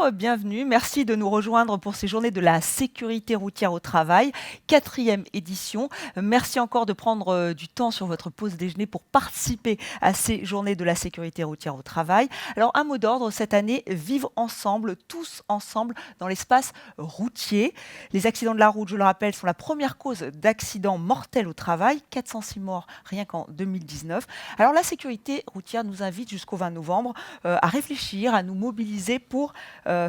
Bonjour, bienvenue. Merci de nous rejoindre pour ces journées de la sécurité routière au travail, 4e édition. Merci encore de prendre du temps sur votre pause déjeuner pour participer à ces journées de la sécurité routière au travail. Alors, un mot d'ordre cette année, vivre ensemble, tous ensemble dans l'espace routier. Les accidents de la route, je le rappelle, sont la première cause d'accidents mortels au travail, 406 morts rien qu'en 2019. Alors, la sécurité routière nous invite jusqu'au 20 novembre à réfléchir, à nous mobiliser pour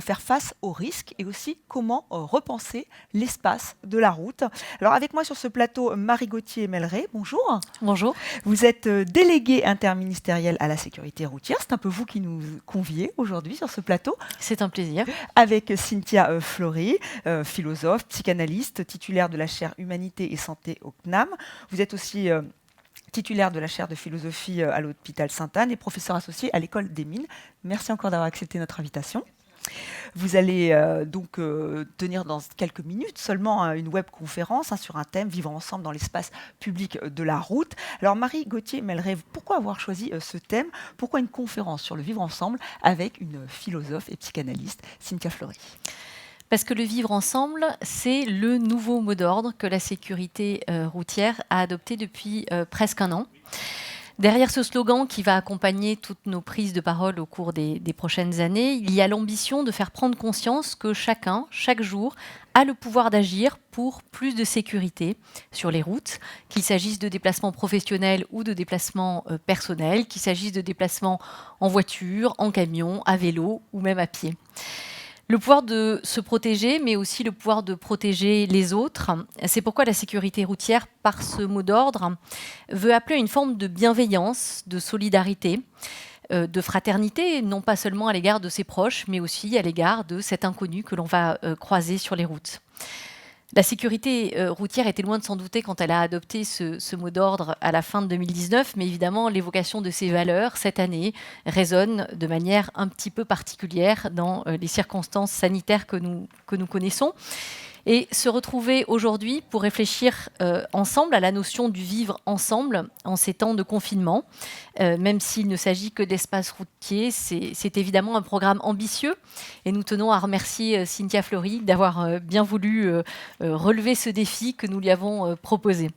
faire face aux risques et aussi comment repenser l'espace de la route. Alors avec moi sur ce plateau, Marie Gauthier-Melleret, bonjour. Bonjour. Vous êtes déléguée interministérielle à la sécurité routière. C'est un peu vous qui nous conviez aujourd'hui sur ce plateau. C'est un plaisir. Avec Cynthia Fleury, philosophe, psychanalyste, titulaire de la chaire Humanité et Santé au CNAM. Vous êtes aussi titulaire de la chaire de philosophie à l'hôpital Sainte-Anne et professeur associé à l'école des mines. Merci encore d'avoir accepté notre invitation. Vous allez tenir dans quelques minutes seulement une webconférence sur un thème, vivre ensemble dans l'espace public de la route. Alors Marie Gauthier-Melleret, pourquoi avoir choisi ce thème? Pourquoi une conférence sur le vivre ensemble avec une philosophe et psychanalyste, Cynthia Fleury? Parce que le vivre ensemble, c'est le nouveau mot d'ordre que la sécurité routière a adopté depuis presque un an. Derrière ce slogan qui va accompagner toutes nos prises de parole au cours des prochaines années, il y a l'ambition de faire prendre conscience que chacun, chaque jour, a le pouvoir d'agir pour plus de sécurité sur les routes, qu'il s'agisse de déplacements professionnels ou de déplacements personnels, qu'il s'agisse de déplacements en voiture, en camion, à vélo ou même à pied. Le pouvoir de se protéger, mais aussi le pouvoir de protéger les autres. C'est pourquoi la sécurité routière, par ce mot d'ordre, veut appeler une forme de bienveillance, de solidarité, de fraternité, non pas seulement à l'égard de ses proches, mais aussi à l'égard de cet inconnu que l'on va croiser sur les routes. La sécurité routière était loin de s'en douter quand elle a adopté ce mot d'ordre à la fin de 2019, mais évidemment, l'évocation de ces valeurs, cette année, résonne de manière un petit peu particulière dans les circonstances sanitaires que nous connaissons. Et se retrouver aujourd'hui pour réfléchir ensemble à la notion du vivre ensemble en ces temps de confinement, même s'il ne s'agit que d'espace routier, c'est évidemment un programme ambitieux. Et nous tenons à remercier Cynthia Fleury d'avoir bien voulu relever ce défi que nous lui avons proposé.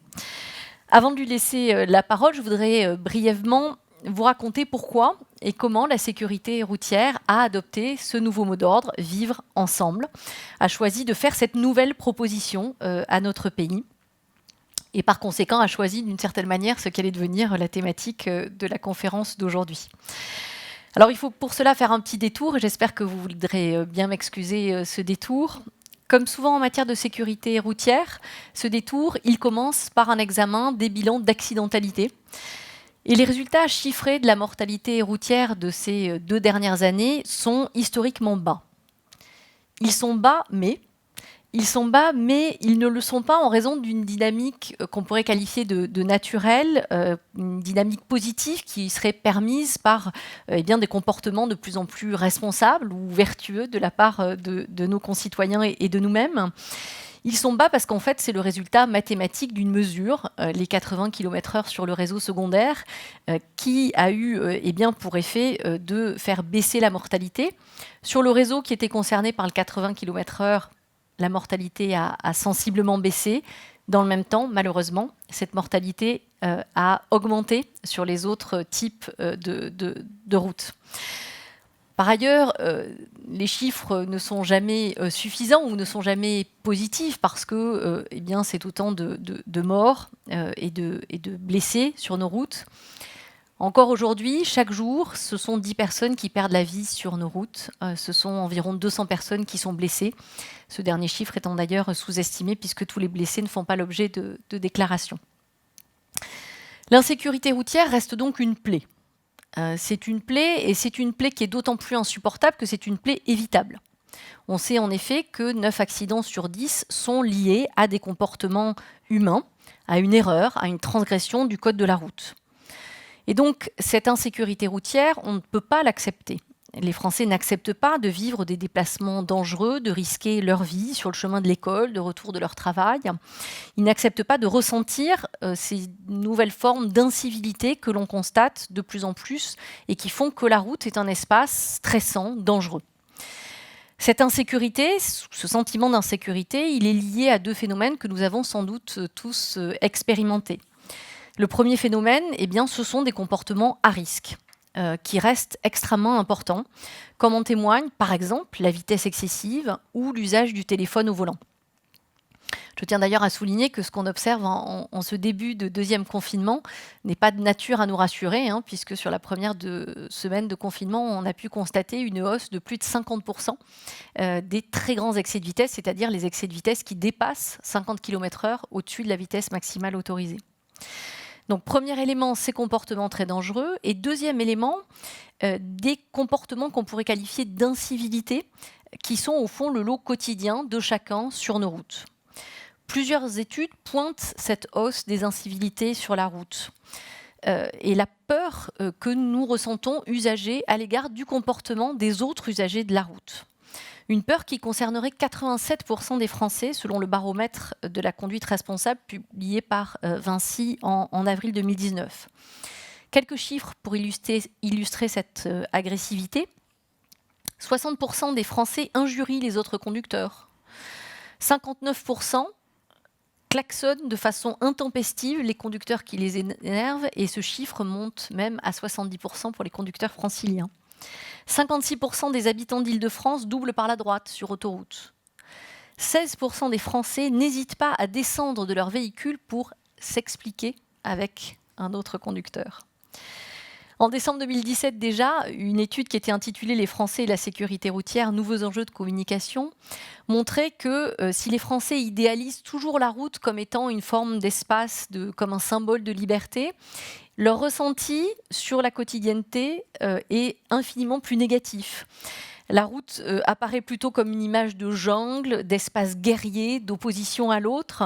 Avant de lui laisser la parole, je voudrais brièvement vous raconter pourquoi et comment la sécurité routière a adopté ce nouveau mot d'ordre, vivre ensemble, a choisi de faire cette nouvelle proposition à notre pays et par conséquent a choisi d'une certaine manière ce qu'allait devenir la thématique de la conférence d'aujourd'hui. Alors il faut pour cela faire un petit détour et j'espère que vous voudrez bien m'excuser ce détour. Comme souvent en matière de sécurité routière, ce détour, il commence par un examen des bilans d'accidentalité. Et les résultats chiffrés de la mortalité routière de ces 2 dernières années sont historiquement bas. Ils sont bas, mais ils ne le sont pas en raison d'une dynamique qu'on pourrait qualifier de naturelle, une dynamique positive qui serait permise par des comportements de plus en plus responsables ou vertueux de la part de nos concitoyens et de nous-mêmes. Ils sont bas parce qu'en fait, c'est le résultat mathématique d'une mesure, les 80 km/h sur le réseau secondaire, qui a eu pour effet de faire baisser la mortalité. Sur le réseau qui était concerné par le 80 km/h, la mortalité a sensiblement baissé. Dans le même temps, malheureusement, cette mortalité a augmenté sur les autres types de routes. Par ailleurs, les chiffres ne sont jamais suffisants ou ne sont jamais positifs parce que c'est autant de morts et de blessés sur nos routes. Encore aujourd'hui, chaque jour, ce sont 10 personnes qui perdent la vie sur nos routes. Ce sont environ 200 personnes qui sont blessées. Ce dernier chiffre étant d'ailleurs sous-estimé puisque tous les blessés ne font pas l'objet de déclarations. L'insécurité routière reste donc une plaie. C'est une plaie et c'est une plaie qui est d'autant plus insupportable que c'est une plaie évitable. On sait en effet que 9 accidents sur 10 sont liés à des comportements humains, à une erreur, à une transgression du code de la route. Et donc cette insécurité routière, on ne peut pas l'accepter. Les Français n'acceptent pas de vivre des déplacements dangereux, de risquer leur vie sur le chemin de l'école, de retour de leur travail. Ils n'acceptent pas de ressentir ces nouvelles formes d'incivilité que l'on constate de plus en plus et qui font que la route est un espace stressant, dangereux. Cette insécurité, ce sentiment d'insécurité, il est lié à deux phénomènes que nous avons sans doute tous expérimentés. Le premier phénomène, eh bien, ce sont des comportements à risque, qui restent extrêmement importants, comme en témoigne par exemple la vitesse excessive ou l'usage du téléphone au volant. Je tiens d'ailleurs à souligner que ce qu'on observe en ce début de deuxième confinement n'est pas de nature à nous rassurer, puisque sur la première semaine de confinement, on a pu constater une hausse de plus de 50% des très grands excès de vitesse, c'est-à-dire les excès de vitesse qui dépassent 50 km/h au-dessus de la vitesse maximale autorisée. Donc, premier élément, ces comportements très dangereux. Et deuxième élément, des comportements qu'on pourrait qualifier d'incivilité, qui sont au fond le lot quotidien de chacun sur nos routes. Plusieurs études pointent cette hausse des incivilités sur la route et la peur que nous ressentons usagers à l'égard du comportement des autres usagers de la route. Une peur qui concernerait 87% des Français, selon le baromètre de la conduite responsable publié par Vinci en avril 2019. Quelques chiffres pour illustrer cette agressivité. 60% des Français injurient les autres conducteurs. 59% klaxonnent de façon intempestive les conducteurs qui les énervent, et ce chiffre monte même à 70% pour les conducteurs franciliens. 56% des habitants d'Île-de-France doublent par la droite sur autoroute. 16% des Français n'hésitent pas à descendre de leur véhicule pour s'expliquer avec un autre conducteur. En décembre 2017 déjà, une étude qui était intitulée « Les Français et la sécurité routière, nouveaux enjeux de communication » montrait que si les Français idéalisent toujours la route comme étant une forme d'espace, comme un symbole de liberté, leur ressenti sur la quotidienneté est infiniment plus négatif. La route apparaît plutôt comme une image de jungle, d'espace guerrier, d'opposition à l'autre,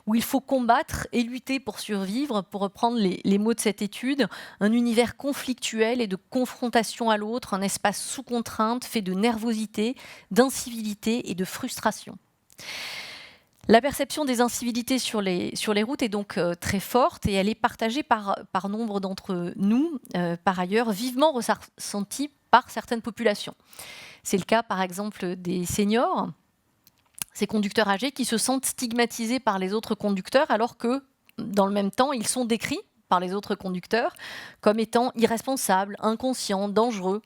où il faut combattre et lutter pour survivre, pour reprendre les mots de cette étude, un univers conflictuel et de confrontation à l'autre, un espace sous contrainte, fait de nervosité, d'incivilité et de frustration. La perception des incivilités sur les routes est donc très forte et elle est partagée par nombre d'entre nous, par ailleurs vivement ressentie par certaines populations. C'est le cas par exemple des seniors, ces conducteurs âgés qui se sentent stigmatisés par les autres conducteurs alors que dans le même temps ils sont décrits par les autres conducteurs comme étant irresponsables, inconscients, dangereux.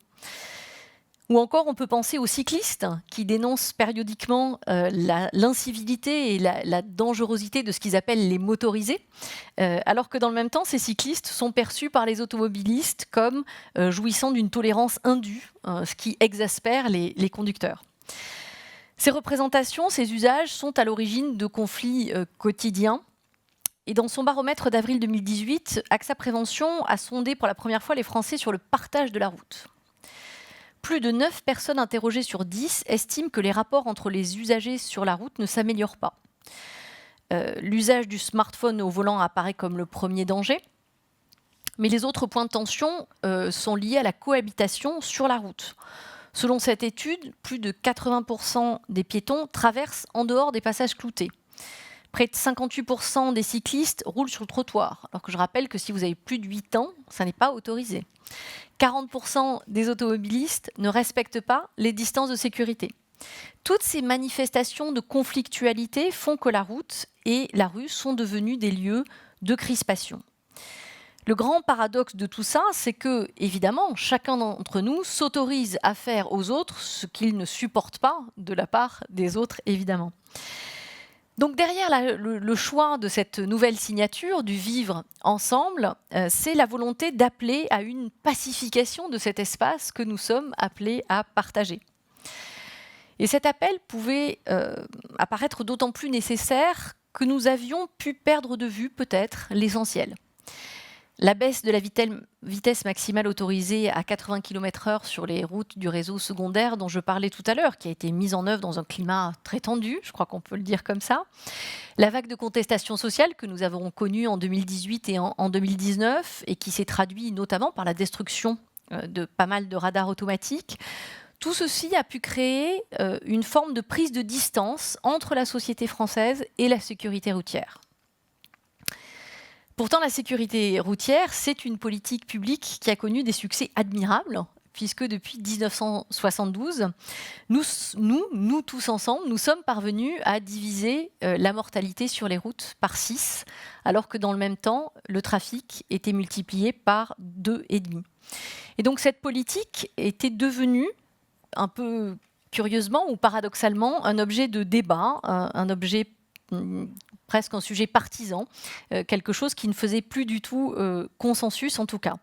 Ou encore, on peut penser aux cyclistes qui dénoncent périodiquement l'incivilité et la dangerosité de ce qu'ils appellent les motorisés, alors que dans le même temps, ces cyclistes sont perçus par les automobilistes comme jouissant d'une tolérance indue, ce qui exaspère les conducteurs. Ces représentations, ces usages sont à l'origine de conflits quotidiens. Et dans son baromètre d'avril 2018, AXA Prévention a sondé pour la première fois les Français sur le partage de la route. Plus de 9 personnes interrogées sur 10 estiment que les rapports entre les usagers sur la route ne s'améliorent pas. L'usage du smartphone au volant apparaît comme le premier danger, mais les autres points de tension sont liés à la cohabitation sur la route. Selon cette étude, plus de 80% des piétons traversent en dehors des passages cloutés. Près de 58% des cyclistes roulent sur le trottoir, alors que je rappelle que si vous avez plus de 8 ans, ça n'est pas autorisé. 40% des automobilistes ne respectent pas les distances de sécurité. Toutes ces manifestations de conflictualité font que la route et la rue sont devenus des lieux de crispation. Le grand paradoxe de tout ça, c'est que, évidemment, chacun d'entre nous s'autorise à faire aux autres ce qu'il ne supporte pas de la part des autres, évidemment. Donc derrière le choix de cette nouvelle signature, du vivre ensemble, c'est la volonté d'appeler à une pacification de cet espace que nous sommes appelés à partager. Et cet appel pouvait apparaître d'autant plus nécessaire que nous avions pu perdre de vue peut-être l'essentiel. La baisse de la vitesse maximale autorisée à 80 km/h sur les routes du réseau secondaire dont je parlais tout à l'heure, qui a été mise en œuvre dans un climat très tendu, je crois qu'on peut le dire comme ça. La vague de contestation sociale que nous avons connue en 2018 et en 2019 et qui s'est traduite notamment par la destruction de pas mal de radars automatiques. Tout ceci a pu créer une forme de prise de distance entre la société française et la sécurité routière. Pourtant, la sécurité routière, c'est une politique publique qui a connu des succès admirables, puisque depuis 1972, nous tous ensemble, nous sommes parvenus à diviser la mortalité sur les routes par 6, alors que dans le même temps, le trafic était multiplié par 2,5. Et donc cette politique était devenue, un peu curieusement ou paradoxalement, un objet de débat, un objet presque un sujet partisan, quelque chose qui ne faisait plus du tout consensus en tout cas.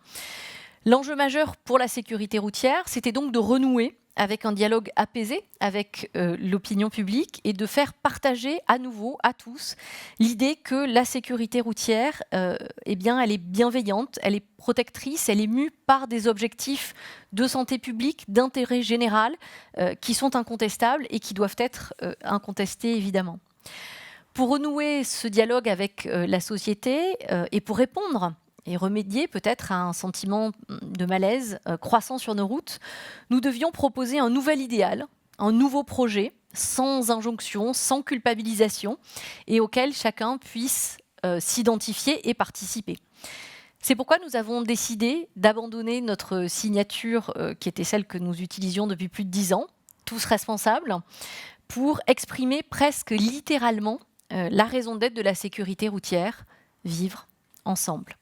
L'enjeu majeur pour la sécurité routière, c'était donc de renouer avec un dialogue apaisé avec l'opinion publique et de faire partager à nouveau à tous l'idée que la sécurité routière, eh bien, elle est bienveillante, elle est protectrice, elle est mue par des objectifs de santé publique, d'intérêt général, qui sont incontestables et qui doivent être incontestés évidemment. Pour renouer ce dialogue avec la société et pour répondre et remédier peut-être à un sentiment de malaise croissant sur nos routes, nous devions proposer un nouvel idéal, un nouveau projet, sans injonction, sans culpabilisation, et auquel chacun puisse s'identifier et participer. C'est pourquoi nous avons décidé d'abandonner notre signature, qui était celle que nous utilisions depuis plus de 10 ans, tous responsables, pour exprimer presque littéralement la raison d'être de la sécurité routière, vivre ensemble.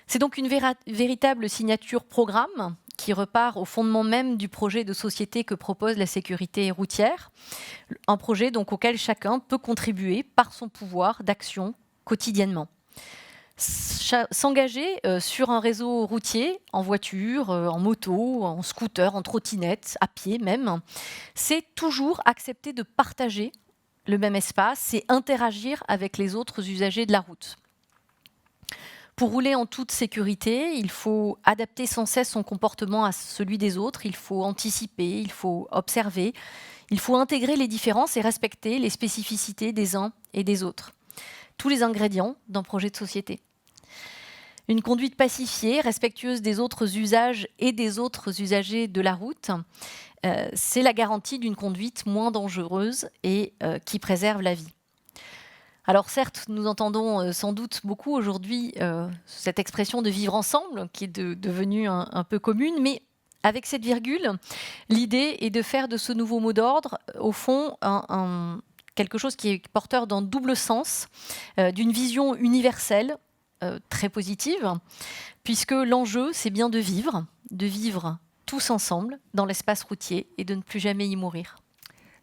C'est donc une véritable signature programme qui repart au fondement même du projet de société que propose la sécurité routière, un projet donc auquel chacun peut contribuer par son pouvoir d'action quotidiennement. S'engager sur un réseau routier, en voiture, en moto, en scooter, en trottinette, à pied même, c'est toujours accepter de partager le même espace, c'est interagir avec les autres usagers de la route. Pour rouler en toute sécurité, il faut adapter sans cesse son comportement à celui des autres, il faut anticiper, il faut observer, il faut intégrer les différences et respecter les spécificités des uns et des autres. Tous les ingrédients d'un projet de société. Une conduite pacifiée, respectueuse des autres usages et des autres usagers de la route, c'est la garantie d'une conduite moins dangereuse et qui préserve la vie. Alors certes, nous entendons sans doute beaucoup aujourd'hui cette expression de vivre ensemble, qui est devenue un peu commune, mais avec cette virgule, l'idée est de faire de ce nouveau mot d'ordre, au fond, quelque chose qui est porteur d'un double sens, d'une vision universelle, très positive, puisque l'enjeu, c'est bien de vivre tous ensemble dans l'espace routier et de ne plus jamais y mourir.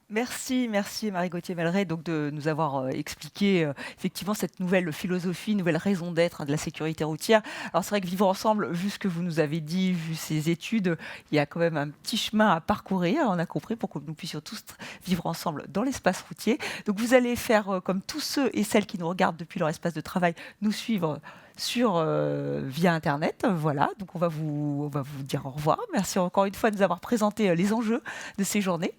Merci Marie-Gauthier-Melleret donc de nous avoir expliqué effectivement cette nouvelle philosophie, nouvelle raison d'être de la sécurité routière. Alors c'est vrai que vivre ensemble, vu ce que vous nous avez dit, vu ces études, il y a quand même un petit chemin à parcourir, on a compris, pour que nous puissions tous vivre ensemble dans l'espace routier. Donc vous allez faire comme tous ceux et celles qui nous regardent depuis leur espace de travail, nous suivre via Internet. Voilà, donc on va vous dire au revoir. Merci encore une fois de nous avoir présenté les enjeux de ces journées.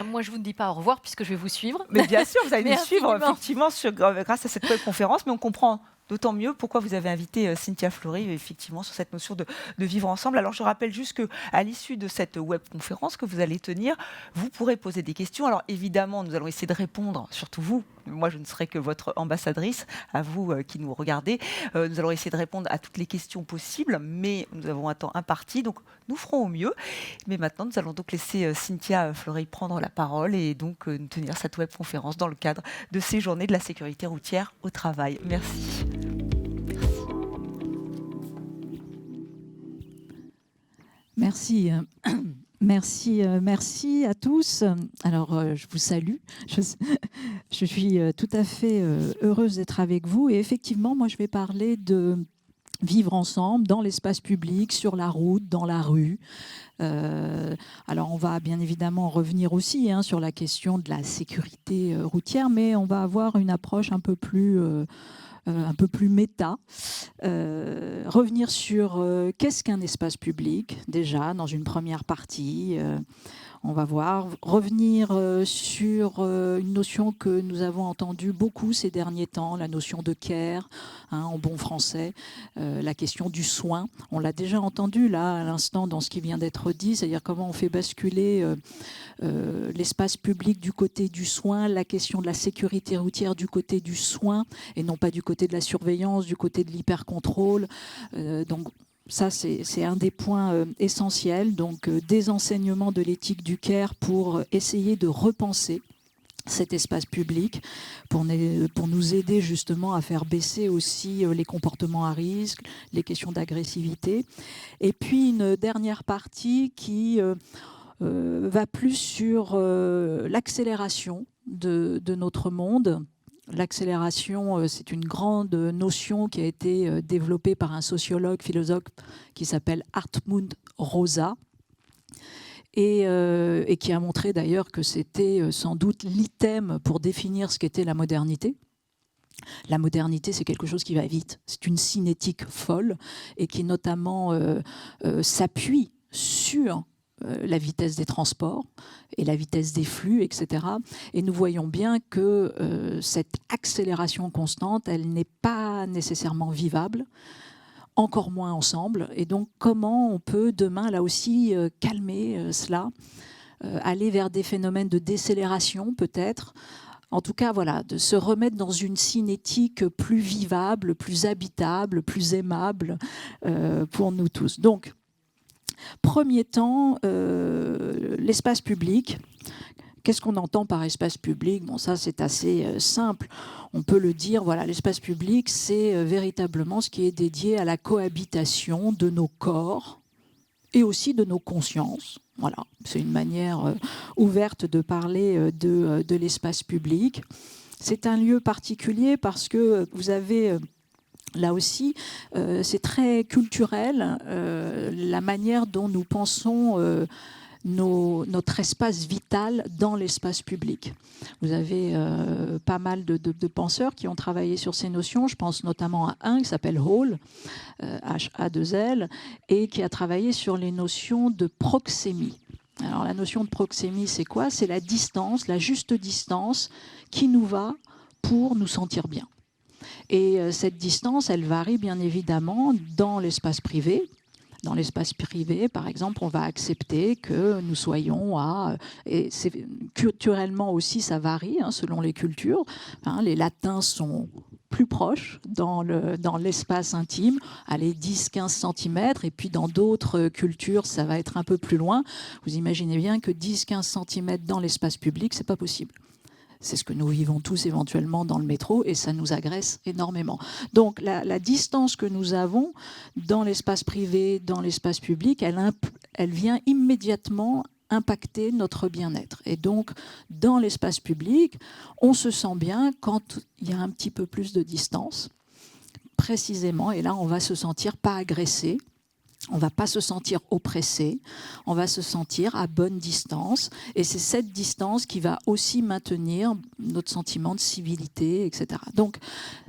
Moi, je ne vous dis pas au revoir puisque je vais vous suivre. Mais bien sûr, vous allez nous suivre effectivement grâce à cette webconférence, mais on comprend d'autant mieux pourquoi vous avez invité Cynthia Fleury effectivement sur cette notion de vivre ensemble. Alors je rappelle juste qu'à l'issue de cette webconférence que vous allez tenir, vous pourrez poser des questions. Alors évidemment, nous allons essayer de répondre, surtout vous. Moi, je ne serai que votre ambassadrice, à vous qui nous regardez. Nous allons essayer de répondre à toutes les questions possibles, mais nous avons un temps imparti, donc nous ferons au mieux. Mais maintenant, nous allons donc laisser Cynthia Fleury prendre la parole et donc nous tenir cette webconférence dans le cadre de ces journées de la sécurité routière au travail. Merci. Merci. Merci à tous. Alors, je vous salue. Je suis tout à fait heureuse d'être avec vous. Et effectivement, moi, je vais parler de vivre ensemble dans l'espace public, sur la route, dans la rue. Alors, on va bien évidemment revenir aussi sur la question de la sécurité routière, mais on va avoir une approche un peu plus méta, revenir sur qu'est-ce qu'un espace public, déjà, dans une première partie. On va voir, revenir sur une notion que nous avons entendue beaucoup ces derniers temps, la notion de care, en bon français, la question du soin. On l'a déjà entendu là à l'instant dans ce qui vient d'être dit, c'est-à-dire comment on fait basculer l'espace public du côté du soin, la question de la sécurité routière du côté du soin, et non pas du côté de la surveillance, du côté de l'hypercontrôle. Donc ça, c'est un des points essentiels. Donc, des enseignements de l'éthique du care pour essayer de repenser cet espace public, pour nous aider justement à faire baisser aussi les comportements à risque, les questions d'agressivité. Et puis, une dernière partie qui va plus sur l'accélération de notre monde. L'accélération, c'est une grande notion qui a été développée par un sociologue, philosophe qui s'appelle Hartmut Rosa et qui a montré d'ailleurs que c'était sans doute l'item pour définir ce qu'était la modernité. La modernité, c'est quelque chose qui va vite. C'est une cinétique folle et qui notamment s'appuie sur la vitesse des transports et la vitesse des flux, etc. Et nous voyons bien que cette accélération constante, elle n'est pas nécessairement vivable, encore moins ensemble. Et donc, comment on peut demain, là aussi, calmer cela, aller vers des phénomènes de décélération, peut-être. En tout cas, voilà, de se remettre dans une cinétique plus vivable, plus habitable, plus aimable pour nous tous. Donc, premier temps, l'espace public. Qu'est-ce qu'on entend par espace public? Bon, ça, c'est assez simple. On peut le dire, voilà, l'espace public, c'est véritablement ce qui est dédié à la cohabitation de nos corps et aussi de nos consciences. Voilà, c'est une manière ouverte de parler de l'espace public. C'est un lieu particulier parce que vous avez... Là aussi, c'est très culturel, la manière dont nous pensons notre espace vital dans l'espace public. Vous avez pas mal de penseurs qui ont travaillé sur ces notions. Je pense notamment à un qui s'appelle Hall, H-A-2-L, et qui a travaillé sur les notions de proxémie. Alors la notion de proxémie, c'est quoi? C'est la distance, la juste distance qui nous va pour nous sentir bien. Et cette distance, elle varie bien évidemment dans l'espace privé. Dans l'espace privé, par exemple, on va accepter que nous soyons à... Et culturellement aussi, ça varie selon les cultures. Les latins sont plus proches dans l'espace intime, allez, 10-15 cm, et puis dans d'autres cultures, ça va être un peu plus loin. Vous imaginez bien que 10-15 cm dans l'espace public, c'est pas possible. C'est ce que nous vivons tous éventuellement dans le métro et ça nous agresse énormément. Donc la distance que nous avons dans l'espace privé, dans l'espace public, elle vient immédiatement impacter notre bien-être. Et donc, dans l'espace public, on se sent bien quand il y a un petit peu plus de distance, précisément, et là, on va se sentir pas agressé. On ne va pas se sentir oppressé, on va se sentir à bonne distance. Et c'est cette distance qui va aussi maintenir notre sentiment de civilité, etc. Donc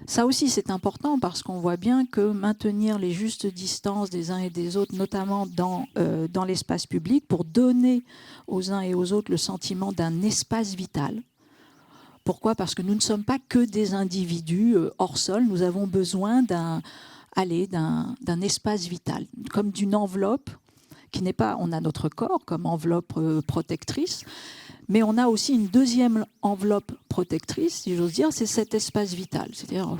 ça aussi c'est important parce qu'on voit bien que maintenir les justes distances des uns et des autres, notamment dans l'espace public, pour donner aux uns et aux autres le sentiment d'un espace vital. Pourquoi? Parce que nous ne sommes pas que des individus hors sol, nous avons besoin d'un espace vital, comme d'une enveloppe qui n'est pas... On a notre corps comme enveloppe protectrice, mais on a aussi une deuxième enveloppe protectrice, si j'ose dire, c'est cet espace vital. C'est-à-dire,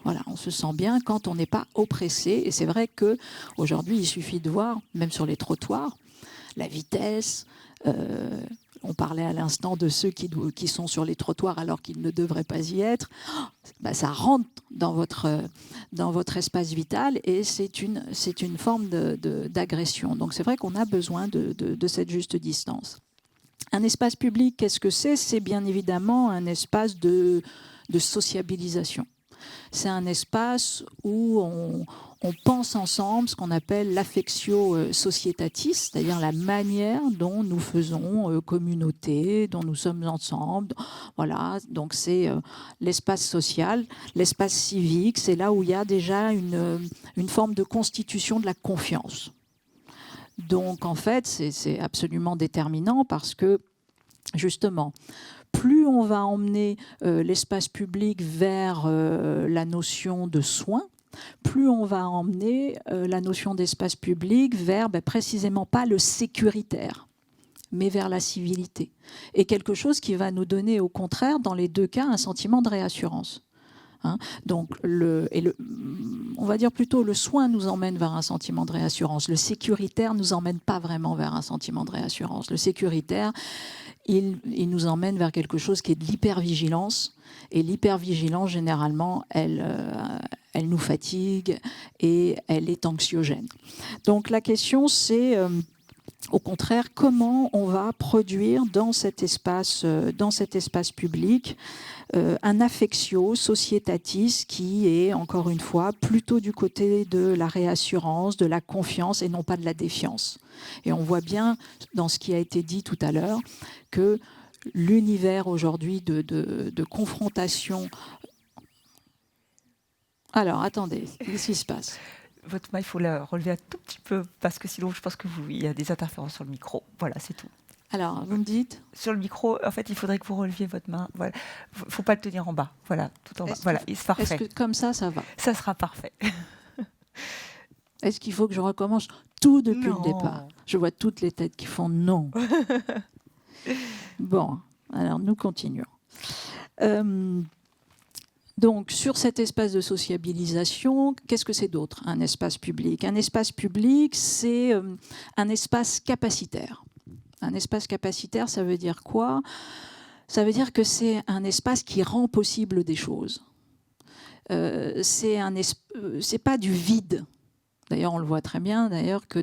voilà, on se sent bien quand on n'est pas oppressé. Et c'est vrai qu'aujourd'hui, il suffit de voir, même sur les trottoirs, la vitesse... on parlait à l'instant de ceux qui sont sur les trottoirs alors qu'ils ne devraient pas y être. Ça rentre dans votre espace vital et c'est une forme d'agression. Donc c'est vrai qu'on a besoin de cette juste distance. Un espace public, qu'est-ce que c'est? C'est bien évidemment un espace de sociabilisation. C'est un espace où on pense ensemble ce qu'on appelle l'affectio societatis, c'est-à-dire la manière dont nous faisons communauté, dont nous sommes ensemble. Voilà, donc c'est l'espace social, l'espace civique, c'est là où il y a déjà une forme de constitution de la confiance. Donc en fait, c'est absolument déterminant parce que justement, plus on va emmener l'espace public vers la notion de soin, plus on va emmener la notion d'espace public vers précisément pas le sécuritaire, mais vers la civilité. Et quelque chose qui va nous donner au contraire, dans les deux cas, un sentiment de réassurance. Donc, on on va dire plutôt le soin nous emmène vers un sentiment de réassurance. Le sécuritaire nous emmène pas vraiment vers un sentiment de réassurance. Le sécuritaire, il nous emmène vers quelque chose qui est de l'hypervigilance. Et l'hypervigilance, généralement, elle nous fatigue et elle est anxiogène. Donc la question, c'est au contraire comment on va produire dans cet espace public un affectio societatis qui est, encore une fois, plutôt du côté de la réassurance, de la confiance et non pas de la défiance. Et on voit bien dans ce qui a été dit tout à l'heure que l'univers aujourd'hui de confrontation... Alors, attendez, qu'est-ce qui se passe ? Votre main, il faut la relever un tout petit peu, parce que sinon, je pense qu'il y a des interférences sur le micro. Voilà, c'est tout. Alors, vous me dites ? Sur le micro, en fait, il faudrait que vous releviez votre main. Voilà. Il ne faut pas le tenir en bas. Voilà, tout en bas. Voilà, c'est parfait. Est-ce que comme ça va ? Ça sera parfait. Est-ce qu'il faut que je recommence tout depuis Non. le départ ? Je vois toutes les têtes qui font non. Bon, alors nous continuons. Donc, sur cet espace de sociabilisation, qu'est-ce que c'est d'autre, un espace public ? Un espace public, c'est un espace capacitaire. Un espace capacitaire, ça veut dire quoi ? Ça veut dire que c'est un espace qui rend possible des choses. C'est pas du vide. D'ailleurs, on le voit très bien, d'ailleurs, que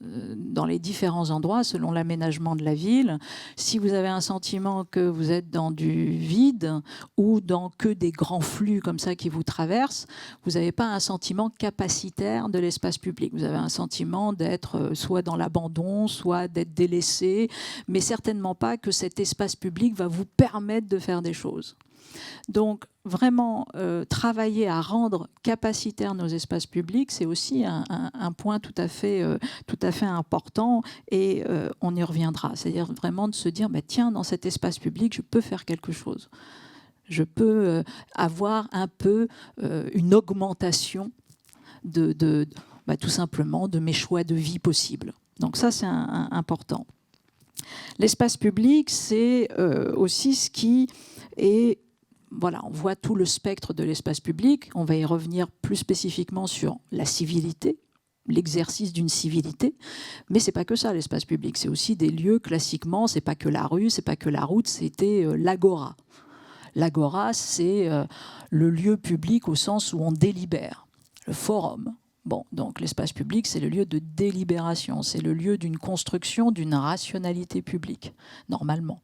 dans les différents endroits, selon l'aménagement de la ville, si vous avez un sentiment que vous êtes dans du vide ou dans que des grands flux comme ça qui vous traversent, vous n'avez pas un sentiment capacitaire de l'espace public. Vous avez un sentiment d'être soit dans l'abandon, soit d'être délaissé, mais certainement pas que cet espace public va vous permettre de faire des choses. Donc, vraiment, travailler à rendre capacitaires nos espaces publics, c'est aussi un point tout à fait important et on y reviendra. C'est-à-dire vraiment de se dire, bah, tiens, dans cet espace public, je peux faire quelque chose. Je peux avoir un peu une augmentation tout simplement de mes choix de vie possibles. Donc ça, c'est important. L'espace public, c'est aussi ce qui est... Voilà, on voit tout le spectre de l'espace public. On va y revenir plus spécifiquement sur la civilité, l'exercice d'une civilité. Mais c'est pas que ça, l'espace public. C'est aussi des lieux, classiquement, c'est pas que la rue, c'est pas que la route, c'était l'agora. L'agora, c'est le lieu public au sens où on délibère, le forum. Bon, donc l'espace public, c'est le lieu de délibération, c'est le lieu d'une construction, d'une rationalité publique, normalement.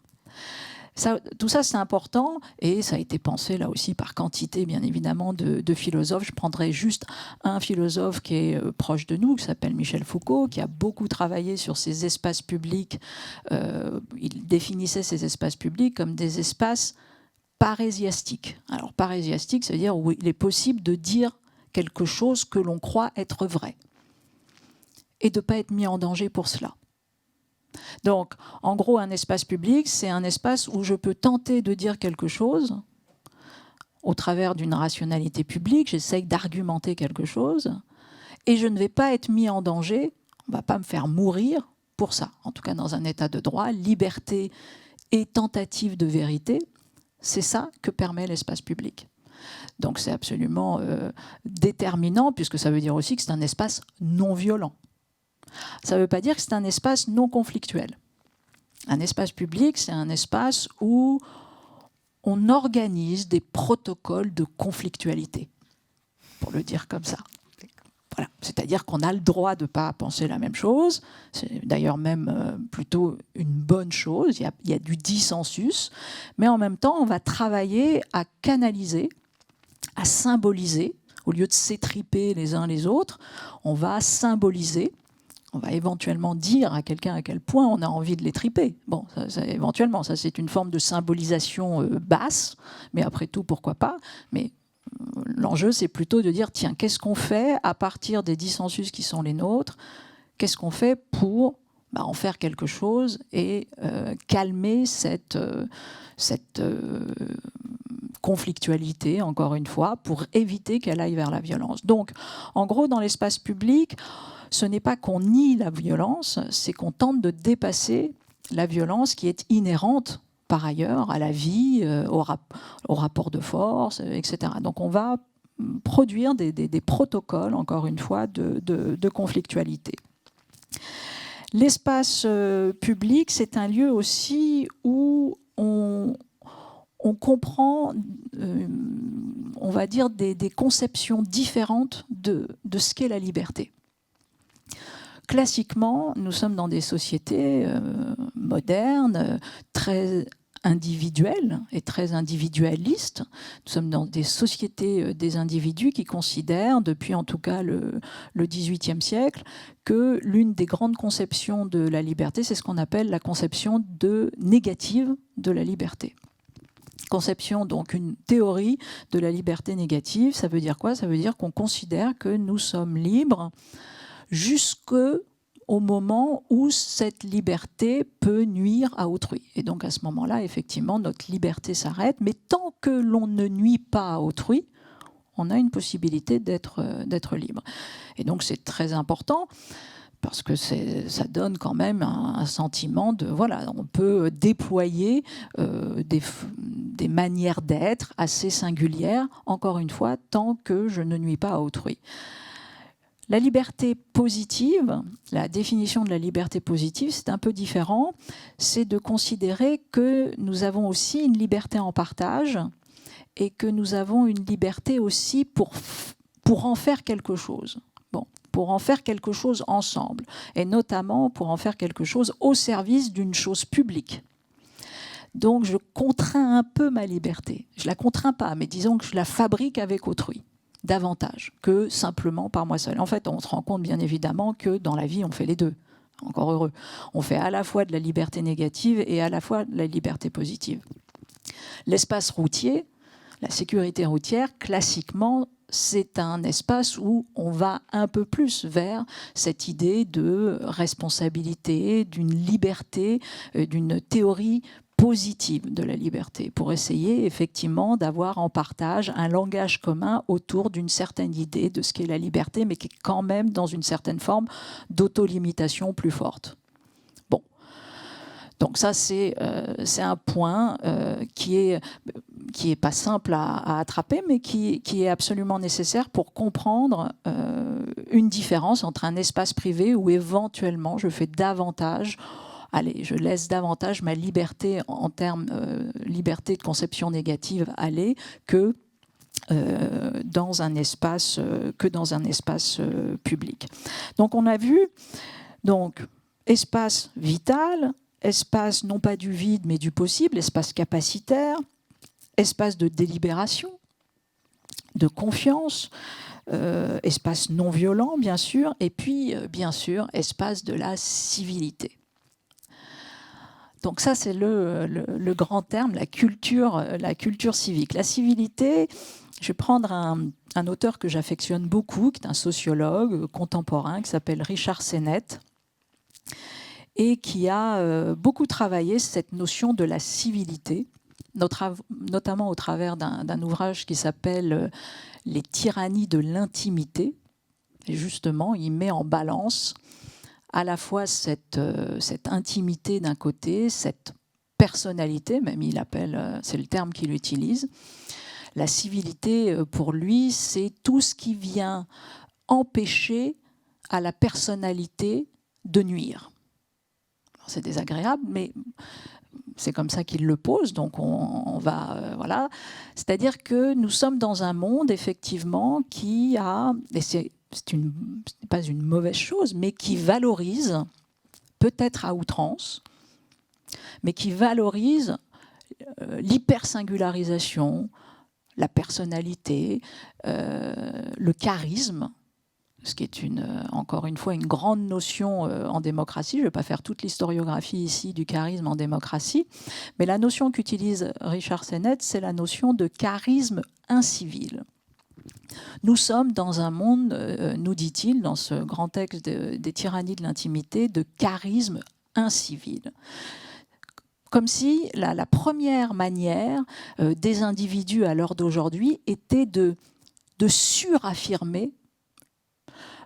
Tout ça, c'est important et ça a été pensé là aussi par quantité, bien évidemment, de philosophes. Je prendrai juste un philosophe qui est proche de nous, qui s'appelle Michel Foucault, qui a beaucoup travaillé sur ces espaces publics. Il définissait ces espaces publics comme des espaces parésiastiques. Alors, parésiastique, ça veut dire où il est possible de dire quelque chose que l'on croit être vrai et de ne pas être mis en danger pour cela. Donc, en gros, un espace public, c'est un espace où je peux tenter de dire quelque chose au travers d'une rationalité publique, j'essaye d'argumenter quelque chose, et je ne vais pas être mis en danger, on ne va pas me faire mourir pour ça. En tout cas, dans un état de droit, liberté et tentative de vérité, c'est ça que permet l'espace public. Donc, c'est absolument déterminant, puisque ça veut dire aussi que c'est un espace non violent. Ça ne veut pas dire que c'est un espace non conflictuel. Un espace public, c'est un espace où on organise des protocoles de conflictualité, pour le dire comme ça. Voilà. C'est-à-dire qu'on a le droit de ne pas penser la même chose. C'est d'ailleurs même plutôt une bonne chose. Il y a du dissensus. Mais en même temps, on va travailler à canaliser, à symboliser. Au lieu de s'étriper les uns les autres, on va symboliser. On va éventuellement dire à quelqu'un à quel point on a envie de les triper. Bon, éventuellement, ça c'est une forme de symbolisation basse, mais après tout, pourquoi pas. Mais l'enjeu, c'est plutôt de dire, tiens, qu'est-ce qu'on fait à partir des dissensus qui sont les nôtres ? Qu'est-ce qu'on fait pour en faire quelque chose et calmer cette conflictualité, encore une fois, pour éviter qu'elle aille vers la violence. Donc, en gros, dans l'espace public, ce n'est pas qu'on nie la violence, c'est qu'on tente de dépasser la violence qui est inhérente, par ailleurs, à la vie, au rapport de force, etc. Donc on va produire des protocoles, encore une fois, de conflictualité. L'espace public, c'est un lieu aussi où on comprend, on va dire, des conceptions différentes de ce qu'est la liberté. Classiquement, nous sommes dans des sociétés modernes, très individuelles et très individualistes. Nous sommes dans des sociétés des individus qui considèrent, depuis en tout cas le XVIIIe siècle, que l'une des grandes conceptions de la liberté, c'est ce qu'on appelle la conception négative de la liberté. Conception, donc une théorie de la liberté négative. Ça veut dire quoi? Ça veut dire qu'on considère que nous sommes libres jusqu'au moment où cette liberté peut nuire à autrui. Et donc à ce moment-là, effectivement, notre liberté s'arrête. Mais tant que l'on ne nuit pas à autrui, on a une possibilité d'être libre. Et donc c'est très important, parce que ça donne quand même un sentiment de... Voilà, on peut déployer des manières d'être assez singulières, encore une fois, tant que je ne nuis pas à autrui. La liberté positive, la définition de la liberté positive, c'est un peu différent. C'est de considérer que nous avons aussi une liberté en partage et que nous avons une liberté aussi pour en faire quelque chose. Bon, pour en faire quelque chose ensemble, et notamment pour en faire quelque chose au service d'une chose publique. Donc je contrains un peu ma liberté. Je ne la contrains pas, mais disons que je la fabrique avec autrui, davantage que simplement par moi seul. En fait, on se rend compte bien évidemment que dans la vie, on fait les deux. Encore heureux. On fait à la fois de la liberté négative et à la fois de la liberté positive. L'espace routier, la sécurité routière, classiquement, c'est un espace où on va un peu plus vers cette idée de responsabilité, d'une liberté, d'une théorie positive de la liberté, pour essayer effectivement d'avoir en partage un langage commun autour d'une certaine idée de ce qu'est la liberté, mais qui est quand même dans une certaine forme d'autolimitation plus forte. Bon. Donc ça, c'est un point qui est pas simple à attraper, mais qui est absolument nécessaire pour comprendre une différence entre un espace privé où éventuellement je fais davantage, je laisse davantage ma liberté en termes liberté de conception négative aller que dans un espace public. Donc on a vu donc espace vital, espace non pas du vide mais du possible, espace capacitaire, espace de délibération, de confiance, espace non violent bien sûr, et puis bien sûr espace de la civilité. Donc ça c'est le grand terme, la culture civique. La civilité, je vais prendre un auteur que j'affectionne beaucoup, qui est un sociologue contemporain, qui s'appelle Richard Sennett, et qui a beaucoup travaillé cette notion de la civilité, notamment au travers d'un ouvrage qui s'appelle « Les tyrannies de l'intimité ». Et justement, il met en balance à la fois cette intimité d'un côté, cette personnalité, même il appelle, c'est le terme qu'il utilise. La civilité, pour lui, c'est tout ce qui vient empêcher à la personnalité de nuire. C'est désagréable, mais c'est comme ça qu'il le pose, donc on va... voilà. C'est-à-dire que nous sommes dans un monde, effectivement, qui a... Et c'est pas une mauvaise chose, mais qui valorise, peut-être à outrance, mais qui valorise l'hypersingularisation, la personnalité, le charisme, ce qui est encore une fois une grande notion en démocratie. Je ne vais pas faire toute l'historiographie ici du charisme en démocratie, mais la notion qu'utilise Richard Sennett, c'est la notion de charisme incivil. Nous sommes dans un monde, nous dit-il, dans ce grand texte des tyrannies de l'intimité, de charisme incivil. Comme si la première manière des individus à l'heure d'aujourd'hui était de suraffirmer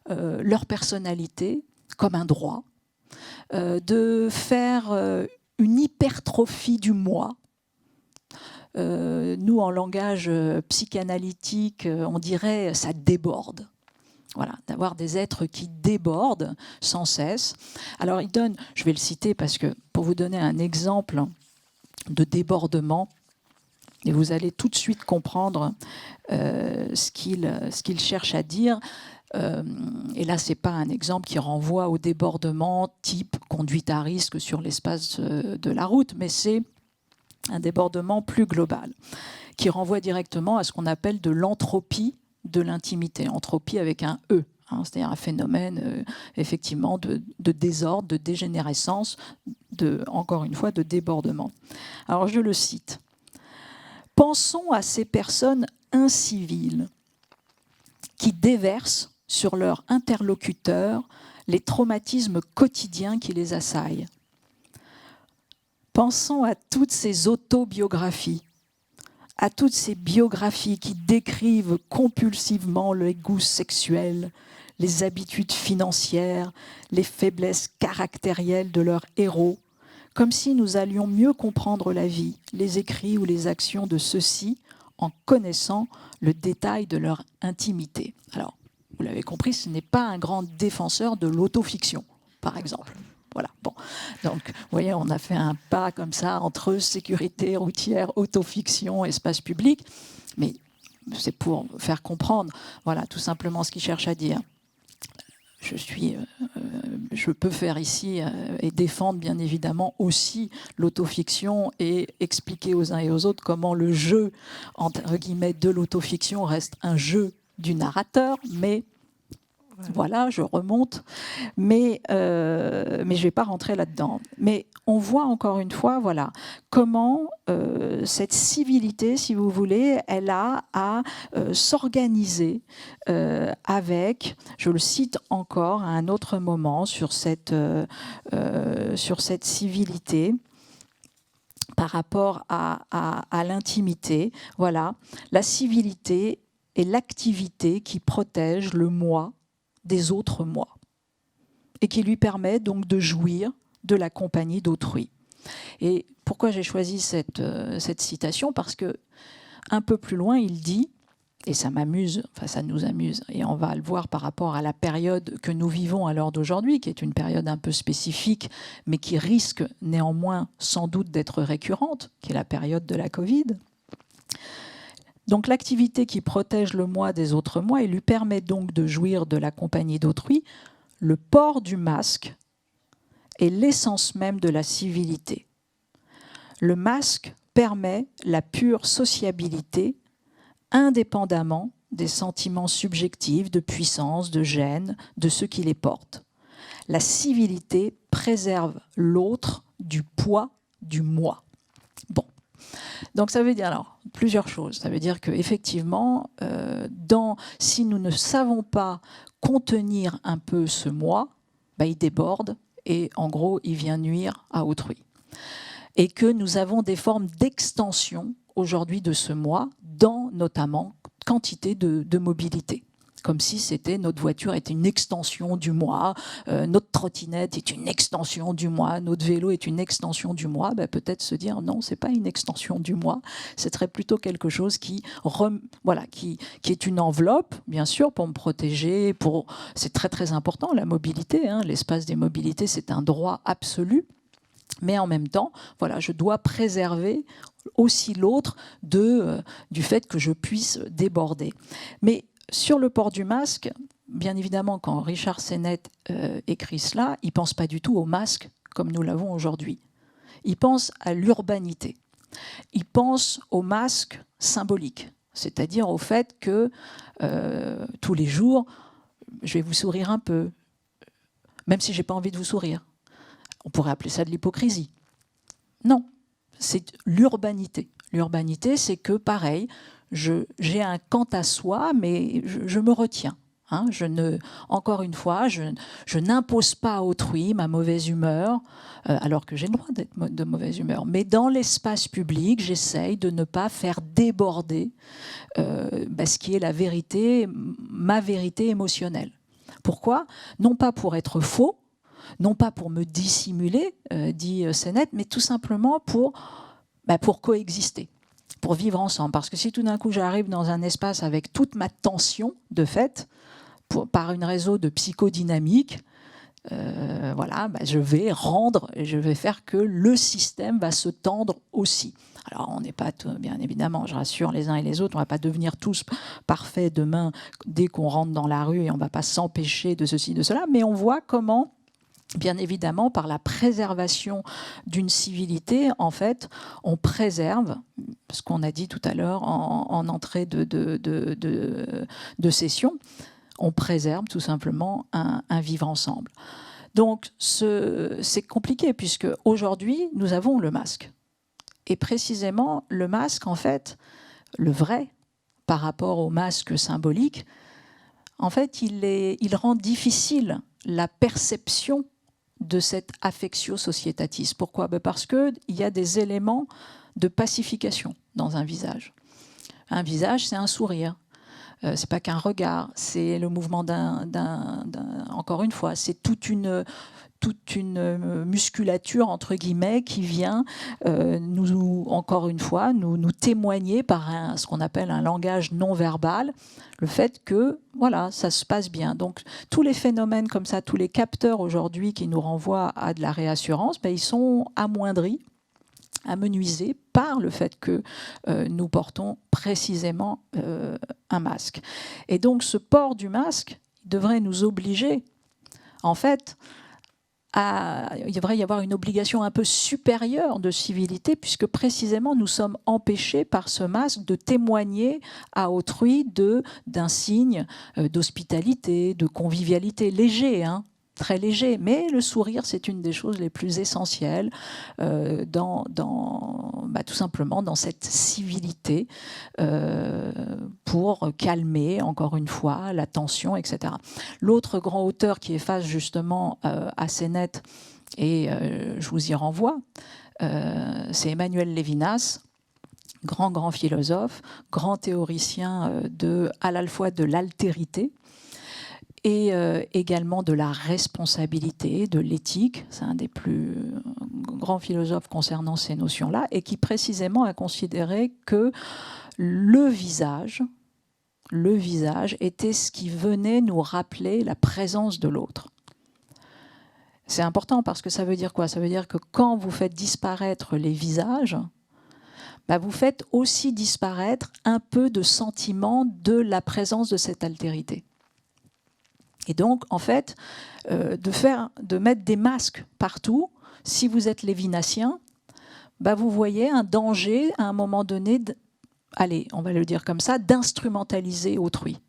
leur personnalité comme un droit, de faire une hypertrophie du moi, nous, en langage psychanalytique, on dirait ça déborde. Voilà, d'avoir des êtres qui débordent sans cesse. Alors, il donne, je vais le citer parce que pour vous donner un exemple de débordement, et vous allez tout de suite comprendre ce qu'il cherche à dire. Et là, ce n'est pas un exemple qui renvoie au débordement type conduite à risque sur l'espace de la route, mais c'est un débordement plus global qui renvoie directement à ce qu'on appelle de l'entropie de l'intimité. Entropie avec un E, hein, c'est-à-dire un phénomène effectivement de désordre, de dégénérescence, encore une fois, de débordement. Alors, je le cite. « Pensons à ces personnes inciviles qui déversent sur leurs interlocuteurs les traumatismes quotidiens qui les assaillent. Pensons à toutes ces autobiographies, à toutes ces biographies qui décrivent compulsivement les goûts sexuels, les habitudes financières, les faiblesses caractérielles de leurs héros, comme si nous allions mieux comprendre la vie, les écrits ou les actions de ceux-ci en connaissant le détail de leur intimité. » Alors, vous l'avez compris, ce n'est pas un grand défenseur de l'autofiction, par exemple. Voilà. Bon. Donc, vous voyez, on a fait un pas comme ça entre sécurité routière, autofiction, espace public, mais c'est pour faire comprendre, voilà, tout simplement ce qu'il cherche à dire. Je peux faire ici et défendre bien évidemment aussi l'autofiction et expliquer aux uns et aux autres comment le jeu, entre guillemets, de l'autofiction reste un jeu du narrateur, mais voilà, je remonte, mais je ne vais pas rentrer là-dedans. Mais on voit encore une fois, voilà, comment cette civilité, si vous voulez, elle a à s'organiser avec, je le cite encore à un autre moment sur cette civilité par rapport à l'intimité. Voilà, la civilité est l'activité qui protège le moi des autres moi et qui lui permet donc de jouir de la compagnie d'autrui. Et pourquoi j'ai choisi cette citation ? Parce que un peu plus loin, il dit, et ça m'amuse, enfin ça nous amuse, et on va le voir par rapport à la période que nous vivons à l'heure d'aujourd'hui, qui est une période un peu spécifique, mais qui risque néanmoins sans doute d'être récurrente, qui est la période de la Covid. Donc l'activité qui protège le moi des autres moi et lui permet donc de jouir de la compagnie d'autrui, le port du masque est l'essence même de la civilité. Le masque permet la pure sociabilité indépendamment des sentiments subjectifs de puissance, de gêne, de ceux qui les portent. La civilité préserve l'autre du poids du moi. Bon. Donc ça veut dire alors plusieurs choses. Ça veut dire qu'effectivement, si nous ne savons pas contenir un peu ce moi, il déborde et en gros il vient nuire à autrui. Et que nous avons des formes d'extension aujourd'hui de ce moi dans notamment quantité de mobilité. Comme si notre voiture était une extension du moi, notre trottinette est une extension du moi, notre vélo est une extension du moi. Peut-être se dire non, c'est pas une extension du moi, ce serait plutôt quelque chose qui est une enveloppe, bien sûr, pour me protéger. C'est très très important la mobilité, hein, l'espace des mobilités, c'est un droit absolu. Mais en même temps, voilà, je dois préserver aussi l'autre du fait que je puisse déborder. Mais sur le port du masque, bien évidemment, quand Richard Sennett écrit cela, il ne pense pas du tout au masque comme nous l'avons aujourd'hui. Il pense à l'urbanité. Il pense au masque symbolique, c'est-à-dire au fait que tous les jours, je vais vous sourire un peu, même si je n'ai pas envie de vous sourire. On pourrait appeler ça de l'hypocrisie. Non, c'est l'urbanité. L'urbanité, c'est que, pareil, j'ai un quant à soi, mais je me retiens. Hein, encore une fois, je n'impose pas à autrui ma mauvaise humeur, alors que j'ai le droit d'être de mauvaise humeur. Mais dans l'espace public, j'essaye de ne pas faire déborder ce qui est la vérité, ma vérité émotionnelle. Pourquoi ? Non pas pour être faux, non pas pour me dissimuler, dit Sennett, mais tout simplement pour coexister. pour vivre ensemble. Parce que si tout d'un coup j'arrive dans un espace avec toute ma tension, de fait, par une réseau de psychodynamique, voilà, je vais rendre, et je vais faire que le système va se tendre aussi. Alors on n'est pas, bien évidemment, je rassure les uns et les autres, on ne va pas devenir tous parfaits demain dès qu'on rentre dans la rue et on ne va pas s'empêcher de ceci, de cela, mais on voit comment, bien évidemment, par la préservation d'une civilité, en fait, on préserve, ce qu'on a dit tout à l'heure en entrée de session, on préserve tout simplement un vivre ensemble. Donc, c'est compliqué, puisque aujourd'hui, nous avons le masque. Et précisément, le masque, en fait, le vrai, par rapport au masque symbolique, en fait, il rend difficile la perception de cet affectio societatis. Pourquoi ? Parce qu'il y a des éléments de pacification dans un visage. Un visage, c'est un sourire. C'est pas qu'un regard, c'est le mouvement encore une fois, c'est toute une musculature, entre guillemets, qui vient encore une fois, nous témoigner par ce qu'on appelle un langage non verbal, le fait que, voilà, ça se passe bien. Donc, tous les phénomènes comme ça, tous les capteurs aujourd'hui qui nous renvoient à de la réassurance, ils sont amoindris, amenuisés par le fait que nous portons précisément un masque. Et donc, ce port du masque devrait nous obliger, en fait, il devrait y avoir une obligation un peu supérieure de civilité, puisque précisément nous sommes empêchés par ce masque de témoigner à autrui d'un signe d'hospitalité, de convivialité léger, très léger. Mais le sourire, c'est une des choses les plus essentielles tout simplement dans cette civilité pour calmer, encore une fois, la tension, etc. L'autre grand auteur qui est face justement assez net, et je vous y renvoie, c'est Emmanuel Lévinas, grand philosophe, grand théoricien à la fois de l'altérité et également de la responsabilité, de l'éthique. C'est un des plus grands philosophes concernant ces notions-là, et qui précisément a considéré que le visage était ce qui venait nous rappeler la présence de l'autre. C'est important parce que ça veut dire quoi ? Ça veut dire que quand vous faites disparaître les visages, vous faites aussi disparaître un peu de sentiment de la présence de cette altérité. Et donc, en fait, de mettre des masques partout, si vous êtes lévinassien, vous voyez un danger à un moment donné, allez, on va le dire comme ça, d'instrumentaliser autrui,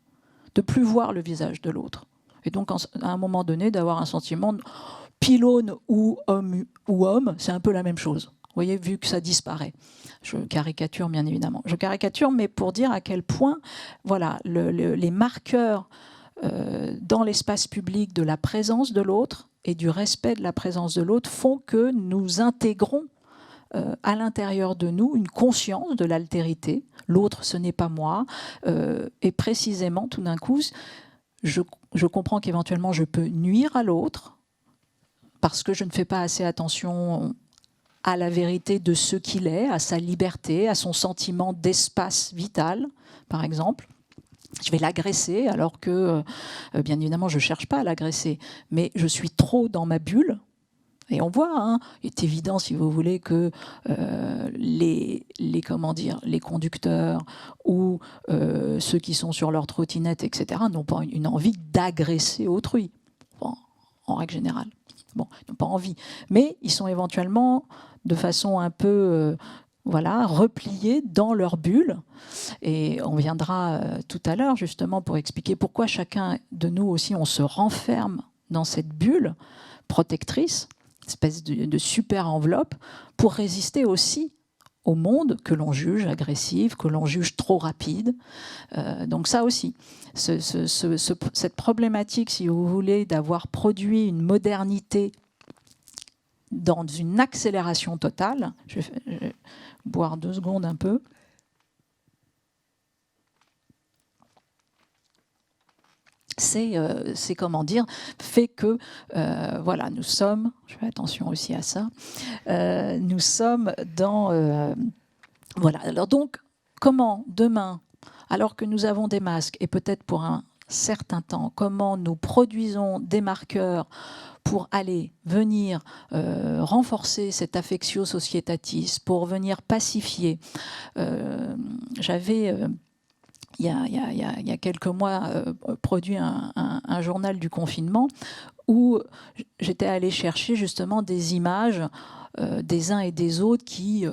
de plus voir le visage de l'autre. Et donc, à un moment donné, d'avoir un sentiment de pylône ou homme, c'est un peu la même chose. Vous voyez, vu que ça disparaît. Je caricature, bien évidemment. Je caricature, mais pour dire à quel point, voilà, les marqueurs dans l'espace public de la présence de l'autre et du respect de la présence de l'autre font que nous intégrons à l'intérieur de nous une conscience de l'altérité. L'autre, ce n'est pas moi. Et précisément, tout d'un coup, je comprends qu'éventuellement je peux nuire à l'autre parce que je ne fais pas assez attention à la vérité de ce qu'il est, à sa liberté, à son sentiment d'espace vital, par exemple. Je vais l'agresser alors que, bien évidemment, je ne cherche pas à l'agresser, mais je suis trop dans ma bulle. Et on voit, il est évident, si vous voulez, que les conducteurs ou ceux qui sont sur leur trottinette, etc., n'ont pas une envie d'agresser autrui, en règle générale. Bon, ils n'ont pas envie. Mais ils sont éventuellement, de façon un peu... repliés dans leur bulle. Et on viendra tout à l'heure justement pour expliquer pourquoi chacun de nous aussi, on se renferme dans cette bulle protectrice, espèce de super enveloppe, pour résister aussi au monde que l'on juge agressif, que l'on juge trop rapide. Donc ça aussi, cette problématique, si vous voulez, d'avoir produit une modernité dans une accélération totale. Je vais boire 2 secondes un peu. C'est comment dire, fait que, voilà, nous sommes, je fais attention aussi à ça, nous sommes dans Voilà, alors donc, comment demain, alors que nous avons des masques, et peut-être pour un certain temps, comment nous produisons des marqueurs pour aller venir renforcer cet affectio societatis, pour venir pacifier. J'avais, il y a quelques mois, produit un journal du confinement où j'étais allée chercher justement des images des uns et des autres qui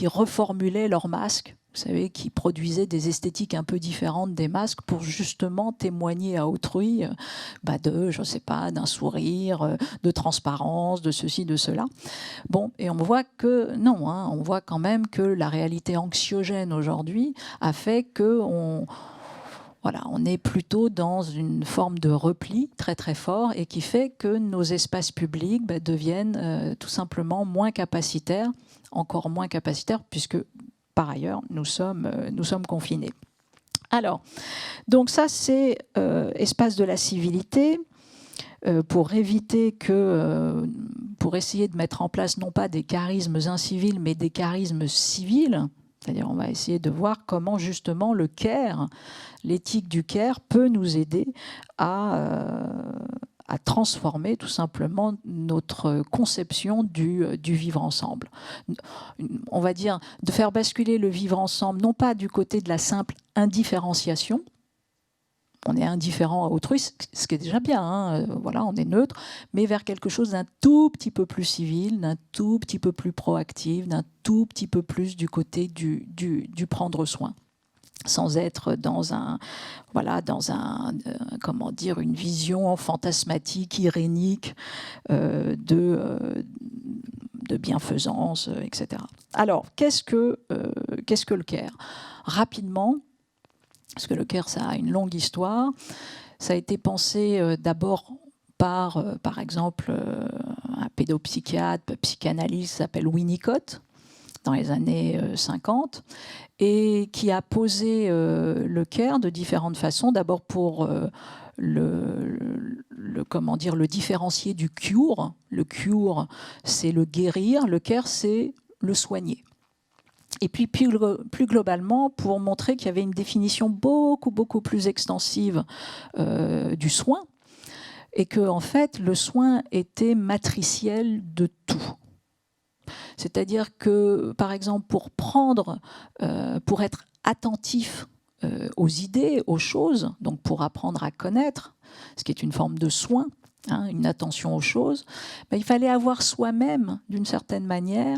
reformulaient leurs masques. Vous savez, qui produisaient des esthétiques un peu différentes des masques pour justement témoigner à autrui de, je ne sais pas, d'un sourire, de transparence, de ceci, de cela. Bon, et on voit que non, on voit quand même que la réalité anxiogène aujourd'hui a fait qu'on est plutôt dans une forme de repli très très fort et qui fait que nos espaces publics deviennent tout simplement moins capacitaires, encore moins capacitaires, puisque par ailleurs, nous sommes confinés. Alors, donc ça, c'est espace de la civilité, pour éviter que, pour essayer de mettre en place non pas des charismes incivils, mais des charismes civils. C'est-à-dire, on va essayer de voir comment justement le care, l'éthique du care, peut nous aider à transformer tout simplement notre conception du vivre ensemble. On va dire de faire basculer le vivre ensemble, non pas du côté de la simple indifférenciation, on est indifférent à autrui, ce qui est déjà bien, voilà, on est neutre, mais vers quelque chose d'un tout petit peu plus civil, d'un tout petit peu plus proactif, d'un tout petit peu plus du côté du prendre soin, sans être dans comment dire, une vision fantasmatique, irénique de bienfaisance, etc. Alors, qu'est-ce que le care ? Rapidement, parce que le care, ça a une longue histoire, ça a été pensé d'abord par exemple, un pédopsychiatre, psychanalyste qui s'appelle Winnicott, dans les années 50, et qui a posé le care de différentes façons. D'abord pour le différencier du cure. Le cure, c'est le guérir. Le care, c'est le soigner. Et puis plus globalement, pour montrer qu'il y avait une définition beaucoup plus extensive du soin, et que en fait, le soin était matriciel de tout. C'est-à-dire que, par exemple, pour être attentif aux idées, aux choses, donc pour apprendre à connaître, ce qui est une forme de soin, une attention aux choses, il fallait avoir soi-même, d'une certaine manière,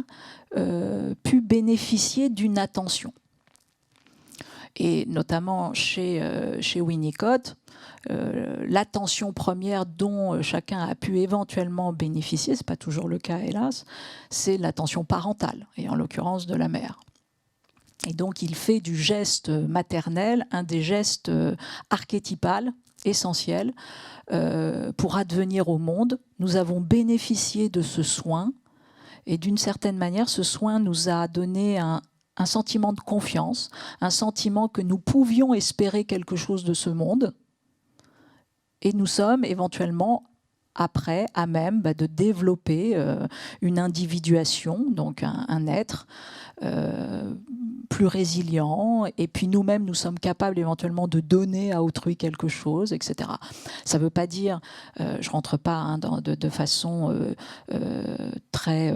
pu bénéficier d'une attention. Et notamment chez Winnicott, l'attention première dont chacun a pu éventuellement bénéficier, ce n'est pas toujours le cas hélas, c'est l'attention parentale, et en l'occurrence de la mère. Et donc il fait du geste maternel un des gestes archétypales, essentiels, pour advenir au monde. Nous avons bénéficié de ce soin, et d'une certaine manière, ce soin nous a donné un sentiment de confiance, un sentiment que nous pouvions espérer quelque chose de ce monde, et nous sommes éventuellement après à même de développer une individuation, donc un être plus résilient, et puis nous-mêmes nous sommes capables éventuellement de donner à autrui quelque chose, etc. Ça ne veut pas dire, je ne rentre pas de façon très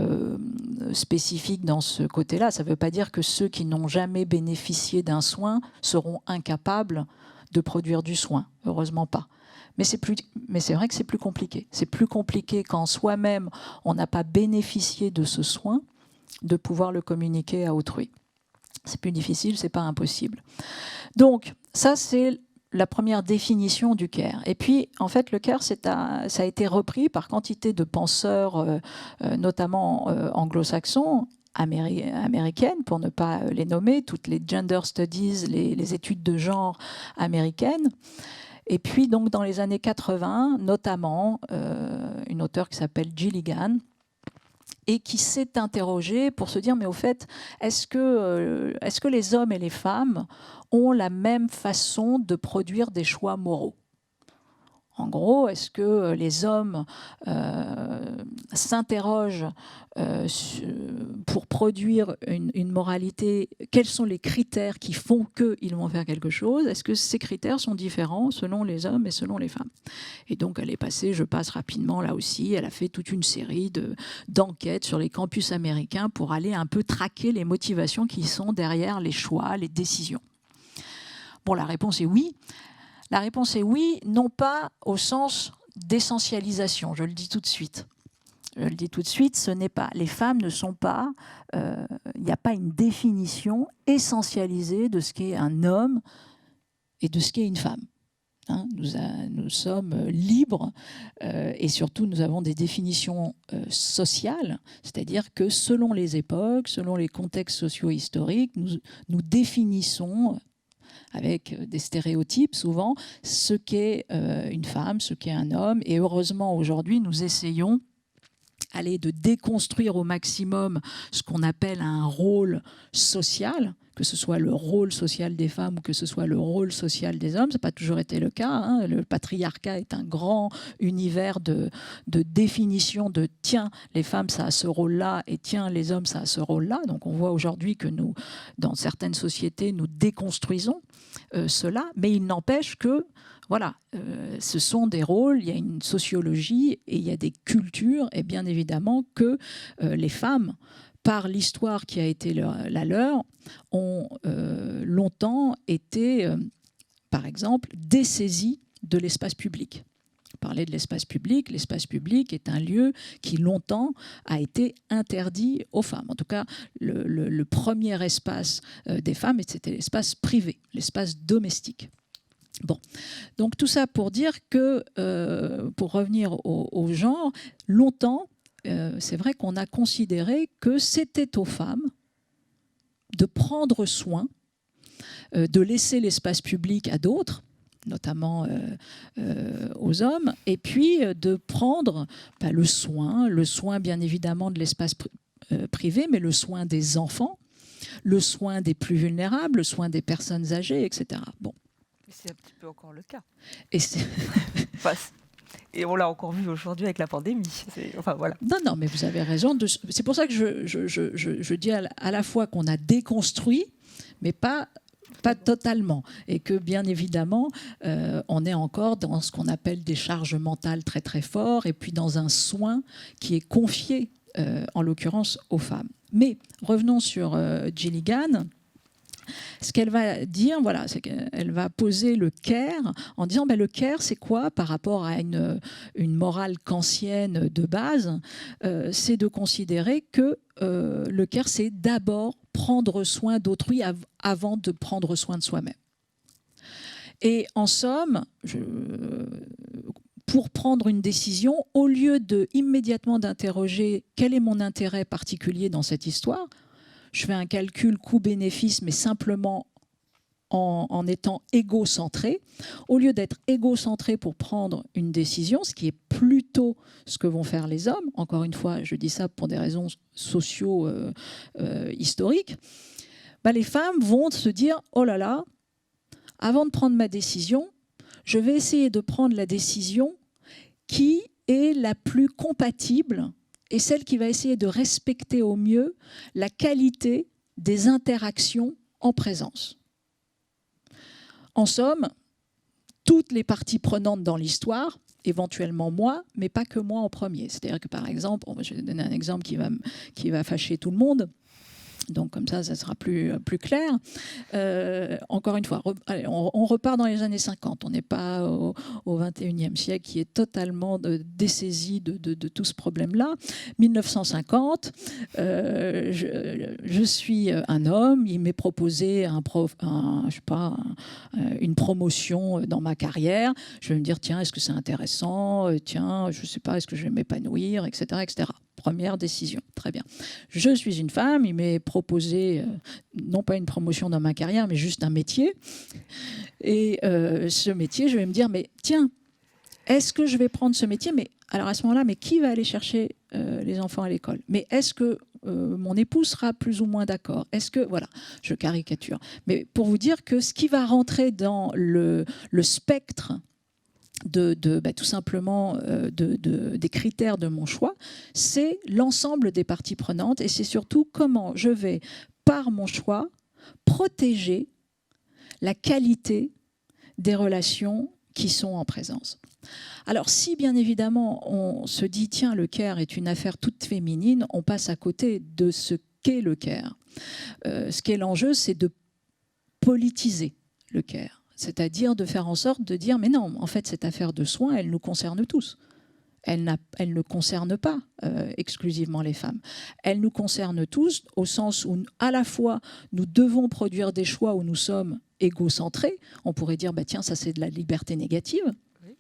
spécifique dans ce côté-là, ça ne veut pas dire que ceux qui n'ont jamais bénéficié d'un soin seront incapables de produire du soin, heureusement pas. Mais c'est vrai que c'est plus compliqué. C'est plus compliqué quand soi-même, on n'a pas bénéficié de ce soin, de pouvoir le communiquer à autrui. C'est plus difficile, c'est pas impossible. Donc, ça, c'est la première définition du care. Et puis, en fait, le care, ça a été repris par quantité de penseurs, notamment anglo-saxons, américaines, pour ne pas les nommer, toutes les gender studies, les études de genre américaines. Et puis, donc, dans les années 80, notamment, une auteure qui s'appelle Gilligan, et qui s'est interrogée pour se dire, mais au fait, est-ce que les hommes et les femmes ont la même façon de produire des choix moraux ? En gros, est-ce que les hommes s'interrogent pour produire une moralité? Quels sont les critères qui font qu'ils vont faire quelque chose? Est-ce que ces critères sont différents selon les hommes et selon les femmes? Et donc, elle est passée, je passe rapidement là aussi, elle a fait toute une série d'enquêtes sur les campus américains pour aller un peu traquer les motivations qui sont derrière les choix, les décisions. Bon, la réponse est oui. La réponse est oui, non pas au sens d'essentialisation, je le dis tout de suite. Je le dis tout de suite, ce n'est pas, les femmes ne sont pas, il n'y a pas une définition essentialisée de ce qu'est un homme et de ce qu'est une femme. Hein, nous sommes libres et surtout nous avons des définitions sociales, c'est-à-dire que selon les époques, selon les contextes socio-historiques, nous définissons avec des stéréotypes souvent, ce qu'est une femme, ce qu'est un homme. Et heureusement, aujourd'hui, nous essayons de déconstruire au maximum ce qu'on appelle un rôle social, que ce soit le rôle social des femmes ou que ce soit le rôle social des hommes. Ça n'a pas toujours été le cas. Hein. Le patriarcat est un grand univers de définition de « tiens, les femmes, ça a ce rôle-là » et « tiens, les hommes, ça a ce rôle-là ». Donc on voit aujourd'hui que nous, dans certaines sociétés, nous déconstruisons cela, mais il n'empêche que voilà, ce sont des rôles, il y a une sociologie et il y a des cultures, et bien évidemment que les femmes, par l'histoire qui a été la leur, ont longtemps été, par exemple, dessaisies de l'espace public. Parler de l'espace public est un lieu qui longtemps a été interdit aux femmes. En tout cas, le premier espace des femmes, c'était l'espace privé, l'espace domestique. Bon, donc tout ça pour dire que, pour revenir au genre, longtemps, c'est vrai qu'on a considéré que c'était aux femmes de prendre soin, de laisser l'espace public à d'autres, notamment aux hommes, et puis de prendre le soin bien évidemment de l'espace privé, mais le soin des enfants, le soin des plus vulnérables, le soin des personnes âgées, etc. Bon. C'est un petit peu encore le cas. Et, et on l'a encore vu aujourd'hui avec la pandémie. Enfin, voilà. Non, mais vous avez raison. C'est pour ça que je dis à la fois qu'on a déconstruit, mais pas totalement. Et que, bien évidemment, on est encore dans ce qu'on appelle des charges mentales très, très fortes, et puis dans un soin qui est confié, en l'occurrence, aux femmes. Mais revenons sur Gilligan. Ce qu'elle va dire, voilà, c'est qu'elle va poser le care en disant le care, c'est quoi par rapport à une morale kantienne de base? C'est de considérer que le care, c'est d'abord prendre soin d'autrui avant de prendre soin de soi-même. Et en somme, pour prendre une décision, au lieu immédiatement d'interroger quel est mon intérêt particulier dans cette histoire, je fais un calcul coût-bénéfice, mais simplement en étant égocentré. Au lieu d'être égocentré pour prendre une décision, ce qui est plutôt ce que vont faire les hommes, encore une fois, je dis ça pour des raisons socio-historiques, les femmes vont se dire « Oh là là, avant de prendre ma décision, je vais essayer de prendre la décision qui est la plus compatible et celle qui va essayer de respecter au mieux la qualité des interactions en présence. » En somme, toutes les parties prenantes dans l'histoire, éventuellement moi, mais pas que moi en premier. C'est-à-dire que, par exemple, je vais donner un exemple qui va fâcher tout le monde. Donc comme ça sera plus clair. Encore une fois, on repart dans les années 50. On n'est pas au 21e siècle qui est totalement dessaisi de tout ce problème-là. 1950, je suis un homme. Il m'est proposé une promotion dans ma carrière. Je vais me dire, tiens, est-ce que c'est intéressant? Tiens, je ne sais pas, est-ce que je vais m'épanouir, etc., etc. Première décision, très bien. Je suis une femme, il m'est proposé, non pas une promotion dans ma carrière, mais juste un métier. Et ce métier, je vais me dire, mais tiens, est-ce que je vais prendre ce métier? Mais alors à ce moment-là, mais qui va aller chercher les enfants à l'école? Mais est-ce que mon époux sera plus ou moins d'accord? Est-ce que, voilà, je caricature. Mais pour vous dire que ce qui va rentrer dans le spectre tout simplement des critères de mon choix, c'est l'ensemble des parties prenantes et c'est surtout comment je vais, par mon choix, protéger la qualité des relations qui sont en présence. Alors si bien évidemment on se dit tiens le care est une affaire toute féminine, on passe à côté de ce qu'est le care. Ce qui est l'enjeu, c'est de politiser le care. C'est-à-dire de faire en sorte de dire mais non, en fait cette affaire de soins, elle nous concerne tous. Elle ne concerne pas exclusivement les femmes. Elle nous concerne tous au sens où à la fois nous devons produire des choix où nous sommes égocentrés. On pourrait dire bah tiens ça c'est de la liberté négative. Oui.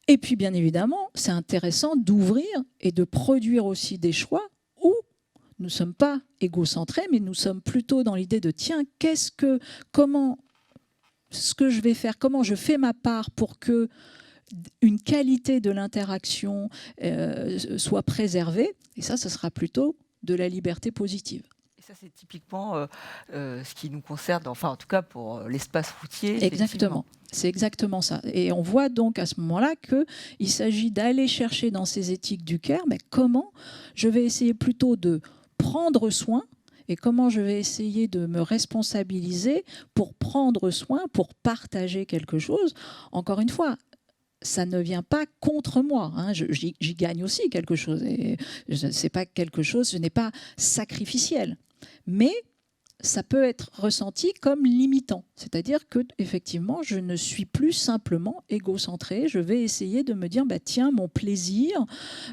Et puis bien évidemment c'est intéressant d'ouvrir et de produire aussi des choix où nous ne sommes pas égocentrés mais nous sommes plutôt dans l'idée de tiens comment ce que je vais faire, comment je fais ma part pour que une qualité de l'interaction soit préservée. Et ça, ce sera plutôt de la liberté positive. Et ça, c'est typiquement ce qui nous concerne, enfin en tout cas pour l'espace routier. Exactement, c'est exactement ça. Et on voit donc à ce moment-là qu'il s'agit d'aller chercher dans ces éthiques du care, mais comment je vais essayer plutôt de prendre soin et comment je vais essayer de me responsabiliser pour prendre soin, pour partager quelque chose. Encore une fois, ça ne vient pas contre moi. Hein. J'y gagne aussi quelque chose. Et c'est pas quelque chose, ce n'est pas sacrificiel. Mais ça peut être ressenti comme limitant. C'est-à-dire que effectivement, je ne suis plus simplement égocentrée. Je vais essayer de me dire, bah, tiens, mon plaisir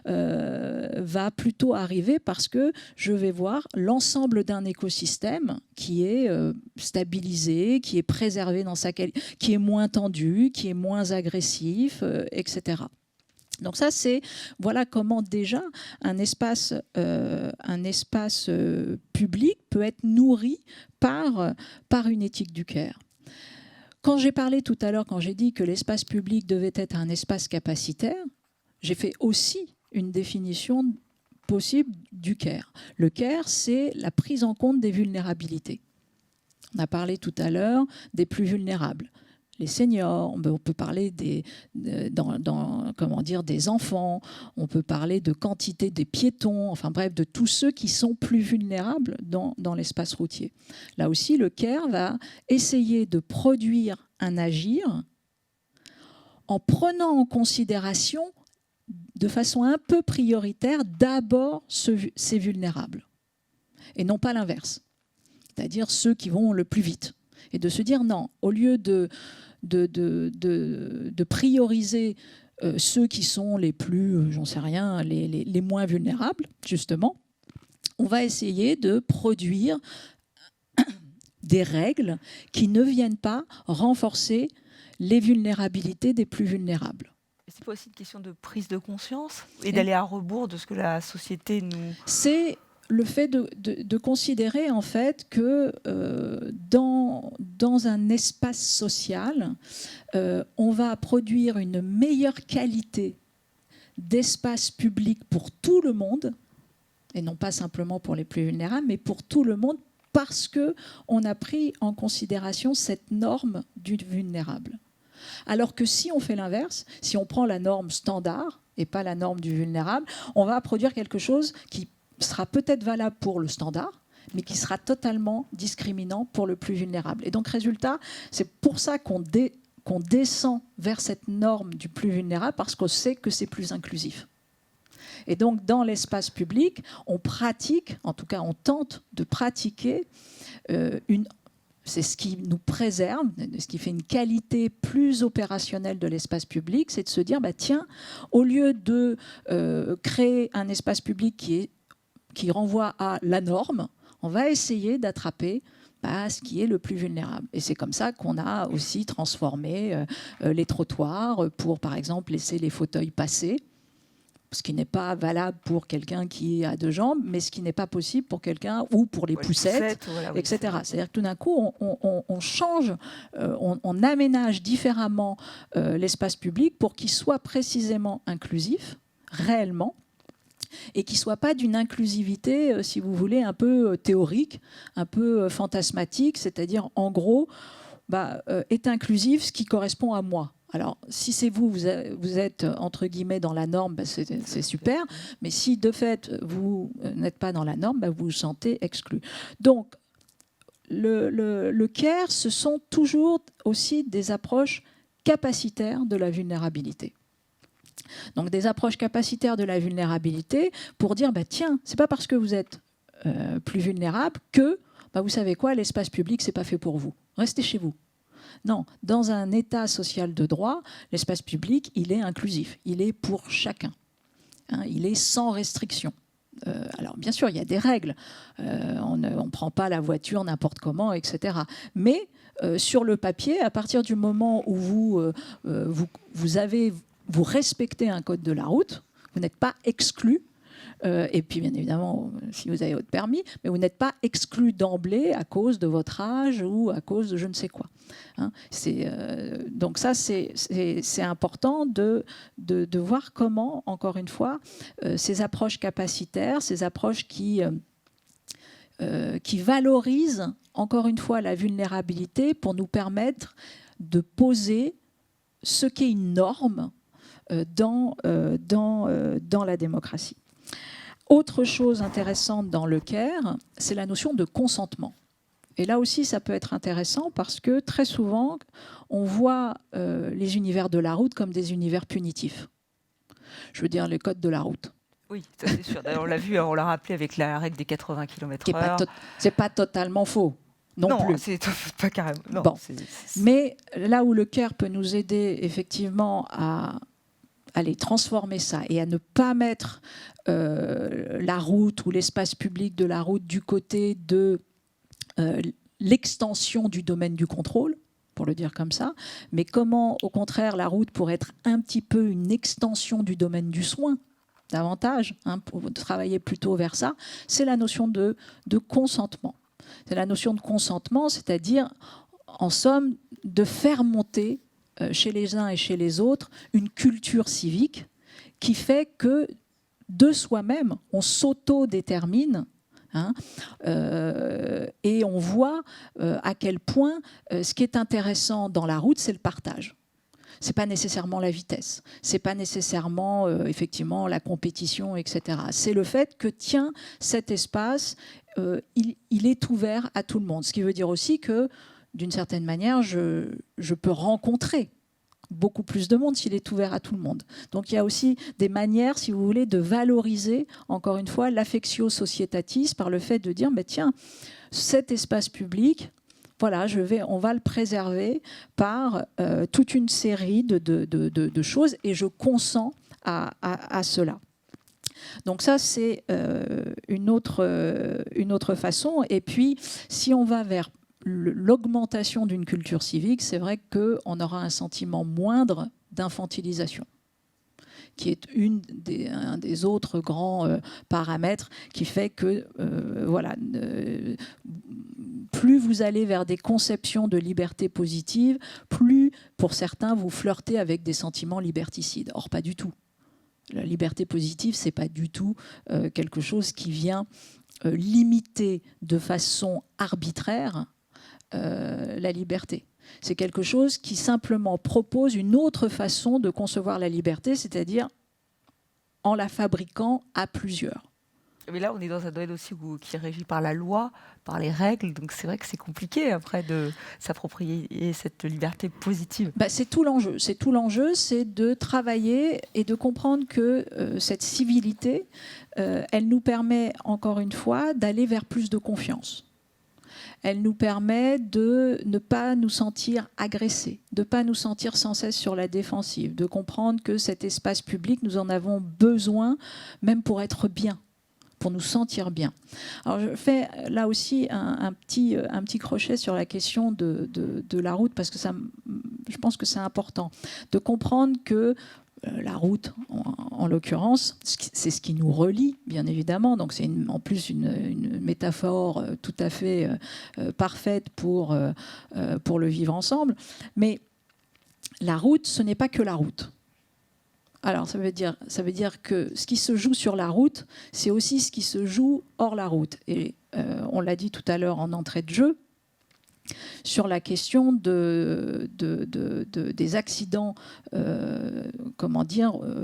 va plutôt arriver parce que je vais voir l'ensemble d'un écosystème qui est stabilisé, qui est préservé dans sa qualité, qui est moins tendu, qui est moins agressif, etc. Donc ça, c'est voilà comment déjà un espace public peut être nourri par une éthique du care. Quand j'ai parlé tout à l'heure, quand j'ai dit que l'espace public devait être un espace capacitaire, j'ai fait aussi une définition possible du care. Le care, c'est la prise en compte des vulnérabilités. On a parlé tout à l'heure des plus vulnérables. Les seniors, on peut parler des enfants, on peut parler de quantité des piétons, enfin bref, de tous ceux qui sont plus vulnérables dans l'espace routier. Là aussi, le care va essayer de produire un agir en prenant en considération de façon un peu prioritaire d'abord ces vulnérables et non pas l'inverse, c'est-à-dire ceux qui vont le plus vite. Et de se dire non, au lieu de prioriser ceux qui sont les plus, j'en sais rien, les moins vulnérables, justement, on va essayer de produire des règles qui ne viennent pas renforcer les vulnérabilités des plus vulnérables. C'est pas aussi une question de prise de conscience et d'aller à rebours de ce que la société nous... C'est le fait de considérer en fait que dans un espace social, on va produire une meilleure qualité d'espace public pour tout le monde, et non pas simplement pour les plus vulnérables, mais pour tout le monde, parce qu'on a pris en considération cette norme du vulnérable. Alors que si on fait l'inverse, si on prend la norme standard et pas la norme du vulnérable, on va produire quelque chose qui sera peut-être valable pour le standard, mais qui sera totalement discriminant pour le plus vulnérable. Et donc, résultat, c'est pour ça qu'on descend vers cette norme du plus vulnérable, parce qu'on sait que c'est plus inclusif. Et donc, dans l'espace public, on pratique, en tout cas, on tente de pratiquer c'est ce qui nous préserve, ce qui fait une qualité plus opérationnelle de l'espace public, c'est de se dire, bah, tiens, au lieu de créer un espace public qui renvoie à la norme, on va essayer d'attraper ce qui est le plus vulnérable. Et c'est comme ça qu'on a aussi transformé les trottoirs pour, par exemple, laisser les fauteuils passer, ce qui n'est pas valable pour quelqu'un qui a 2 jambes, mais ce qui n'est pas possible pour quelqu'un, ou pour les poussettes, voilà, etc. C'est-à-dire que tout d'un coup, on change, on aménage différemment l'espace public pour qu'il soit précisément inclusif, réellement, et qui ne soit pas d'une inclusivité, si vous voulez, un peu théorique, un peu fantasmatique, c'est-à-dire, en gros, est inclusif ce qui correspond à moi. Alors, si c'est vous êtes entre guillemets dans la norme, ben c'est super. Mais si de fait vous n'êtes pas dans la norme, ben vous vous sentez exclu. Donc, le CARE, ce sont toujours aussi des approches capacitaires de la vulnérabilité. Donc des approches capacitaires de la vulnérabilité pour dire, bah, tiens, c'est pas parce que vous êtes plus vulnérable que, bah, vous savez quoi, l'espace public, c'est pas fait pour vous. Restez chez vous. Non, dans un État social de droit, l'espace public, il est inclusif, il est pour chacun. Hein, il est sans restriction. Alors bien sûr, il y a des règles. On ne prend pas la voiture n'importe comment, etc. Mais sur le papier, à partir du moment où vous respectez un code de la route, vous n'êtes pas exclu. Et puis, bien évidemment, si vous avez votre permis, mais vous n'êtes pas exclu d'emblée à cause de votre âge ou à cause de je ne sais quoi. Hein, donc ça, c'est important de voir comment, encore une fois, ces approches capacitaires, ces approches qui valorisent, encore une fois, la vulnérabilité pour nous permettre de poser ce qu'est une norme dans la démocratie. Autre chose intéressante dans le CARE, c'est la notion de consentement. Et là aussi, ça peut être intéressant parce que très souvent, on voit les univers de la route comme des univers punitifs. Je veux dire, les codes de la route. Oui, ça c'est sûr. D'ailleurs, on l'a vu, on l'a rappelé avec la règle des 80 km/h. C'est pas totalement faux. Non plus. C'est pas carrément. Non, bon. Mais là où le CARE peut nous aider effectivement à aller transformer ça et à ne pas mettre la route ou l'espace public de la route du côté de l'extension du domaine du contrôle, pour le dire comme ça, mais comment, au contraire, la route pourrait être un petit peu une extension du domaine du soin, davantage, hein, pour travailler plutôt vers ça, c'est la notion de consentement. C'est la notion de consentement, c'est-à-dire, en somme, de faire monter chez les uns et chez les autres une culture civique qui fait que de soi-même, on s'auto-détermine, hein, et on voit à quel point ce qui est intéressant dans la route, c'est le partage. C'est pas nécessairement la vitesse, c'est pas nécessairement effectivement la compétition, etc. C'est le fait que tiens, cet espace, il est ouvert à tout le monde. Ce qui veut dire aussi que d'une certaine manière, je peux rencontrer beaucoup plus de monde s'il est ouvert à tout le monde. Donc il y a aussi des manières, si vous voulez, de valoriser, encore une fois, l'affectio societatis par le fait de dire, mais tiens, cet espace public, voilà, on va le préserver par toute une série de choses et je consens à cela. Donc ça, c'est une autre façon. Et puis, si on va vers l'augmentation d'une culture civique, c'est vrai qu'on aura un sentiment moindre d'infantilisation, qui est un des autres grands paramètres qui fait que voilà, plus vous allez vers des conceptions de liberté positive, plus, pour certains, vous flirtez avec des sentiments liberticides. Or, pas du tout. La liberté positive, c'est pas du tout quelque chose qui vient limiter de façon arbitraire la liberté. C'est quelque chose qui simplement propose une autre façon de concevoir la liberté, c'est-à-dire en la fabriquant à plusieurs. Mais là, on est dans un domaine aussi qui est régi par la loi, par les règles, donc c'est vrai que c'est compliqué après de s'approprier cette liberté positive. Bah, c'est tout l'enjeu. C'est tout l'enjeu, c'est de travailler et de comprendre que cette civilité, elle nous permet, encore une fois, d'aller vers plus de confiance. Elle nous permet de ne pas nous sentir agressés, de ne pas nous sentir sans cesse sur la défensive, de comprendre que cet espace public, nous en avons besoin, même pour être bien, pour nous sentir bien. Alors je fais là aussi un petit crochet sur la question de la route, parce que je pense que c'est important de comprendre que la route, en l'occurrence, c'est ce qui nous relie, bien évidemment. Donc c'est en plus une métaphore tout à fait parfaite pour le vivre ensemble. Mais la route, ce n'est pas que la route. Alors ça veut dire que ce qui se joue sur la route, c'est aussi ce qui se joue hors la route. Et on l'a dit tout à l'heure en entrée de jeu, sur la question des accidents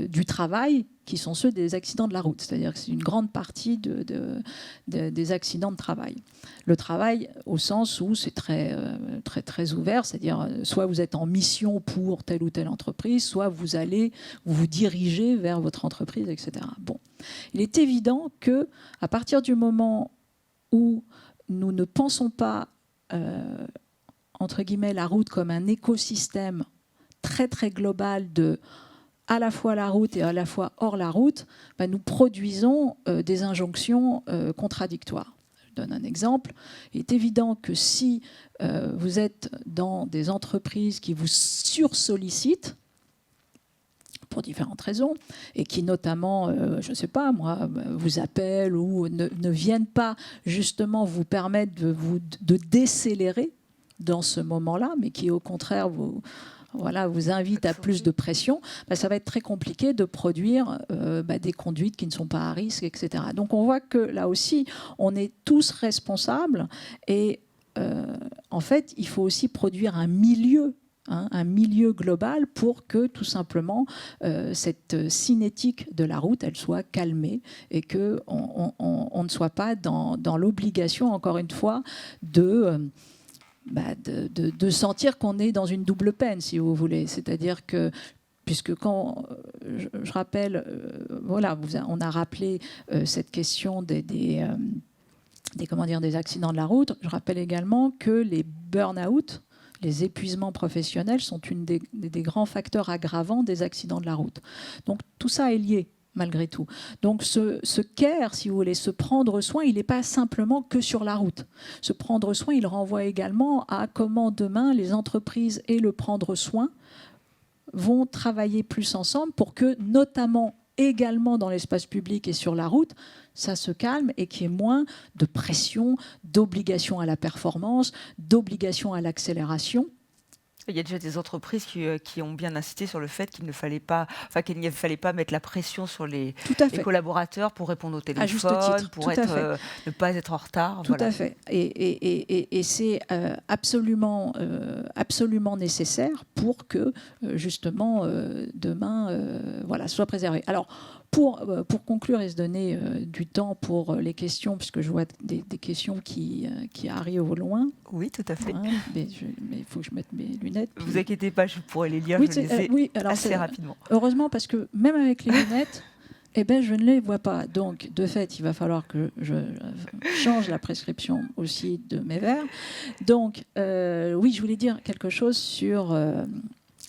du travail, qui sont ceux des accidents de la route. C'est-à-dire que c'est une grande partie des accidents de travail. Le travail au sens où c'est très, très, très ouvert, c'est-à-dire soit vous êtes en mission pour telle ou telle entreprise, soit vous vous dirigez vers votre entreprise, etc. Bon. Il est évident qu'à partir du moment où nous ne pensons pas entre guillemets, la route comme un écosystème très très global de à la fois la route et à la fois hors la route, nous produisons des injonctions contradictoires. Je donne un exemple. Il est évident que si vous êtes dans des entreprises qui vous sursollicitent, pour différentes raisons, et qui notamment, je ne sais pas moi, vous appellent ou ne viennent pas justement vous permettre de décélérer dans ce moment-là, mais qui au contraire vous invite à plus de pression, ça va être très compliqué de produire des conduites qui ne sont pas à risque, etc. Donc on voit que là aussi, on est tous responsables et en fait, il faut aussi produire un milieu global pour que tout simplement cette cinétique de la route, elle soit calmée et qu'on ne soit pas dans l'obligation, encore une fois, de sentir qu'on est dans une double peine, si vous voulez. C'est-à-dire que, puisque quand, je rappelle, on a rappelé cette question des accidents de la route, je rappelle également que les burn-out, les épuisements professionnels sont une des grands facteurs aggravants des accidents de la route. Donc tout ça est lié, malgré tout. Donc ce care, si vous voulez, se prendre soin, il n'est pas simplement que sur la route. Se prendre soin, il renvoie également à comment demain les entreprises et le prendre soin vont travailler plus ensemble pour que, notamment également dans l'espace public et sur la route, ça se calme et qu'il y ait moins de pression, d'obligation à la performance, d'obligation à l'accélération. Il y a déjà des entreprises qui ont bien insisté sur le fait qu'il ne fallait pas mettre la pression sur les collaborateurs pour répondre au téléphone, pour ne pas être en retard. Tout à fait. Et c'est absolument nécessaire pour que, justement, demain, soit préservé. Alors, pour conclure et se donner du temps pour les questions, puisque je vois des questions qui arrivent au loin. Oui, tout à fait. Mais il faut que je mette mes lunettes. Ne vous inquiétez pas, je pourrais les lire, assez rapidement. Heureusement, parce que même avec les lunettes, je ne les vois pas. Donc, de fait, il va falloir que je change la prescription aussi de mes verres. Donc, je voulais dire quelque chose sur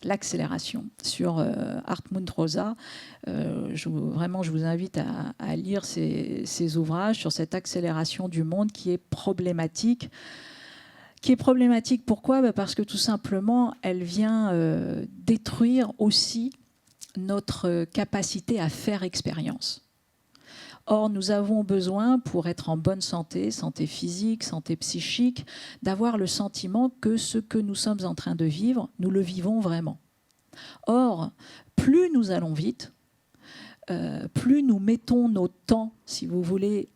l'accélération, sur Hartmut Rosa. Je vous invite à lire ces ouvrages sur cette accélération du monde qui est problématique. Pourquoi ? Parce que tout simplement, elle vient détruire aussi notre capacité à faire expérience. Or, nous avons besoin, pour être en bonne santé physique, santé psychique, d'avoir le sentiment que ce que nous sommes en train de vivre, nous le vivons vraiment. Or, plus nous allons vite, plus nous mettons nos temps, si vous voulez,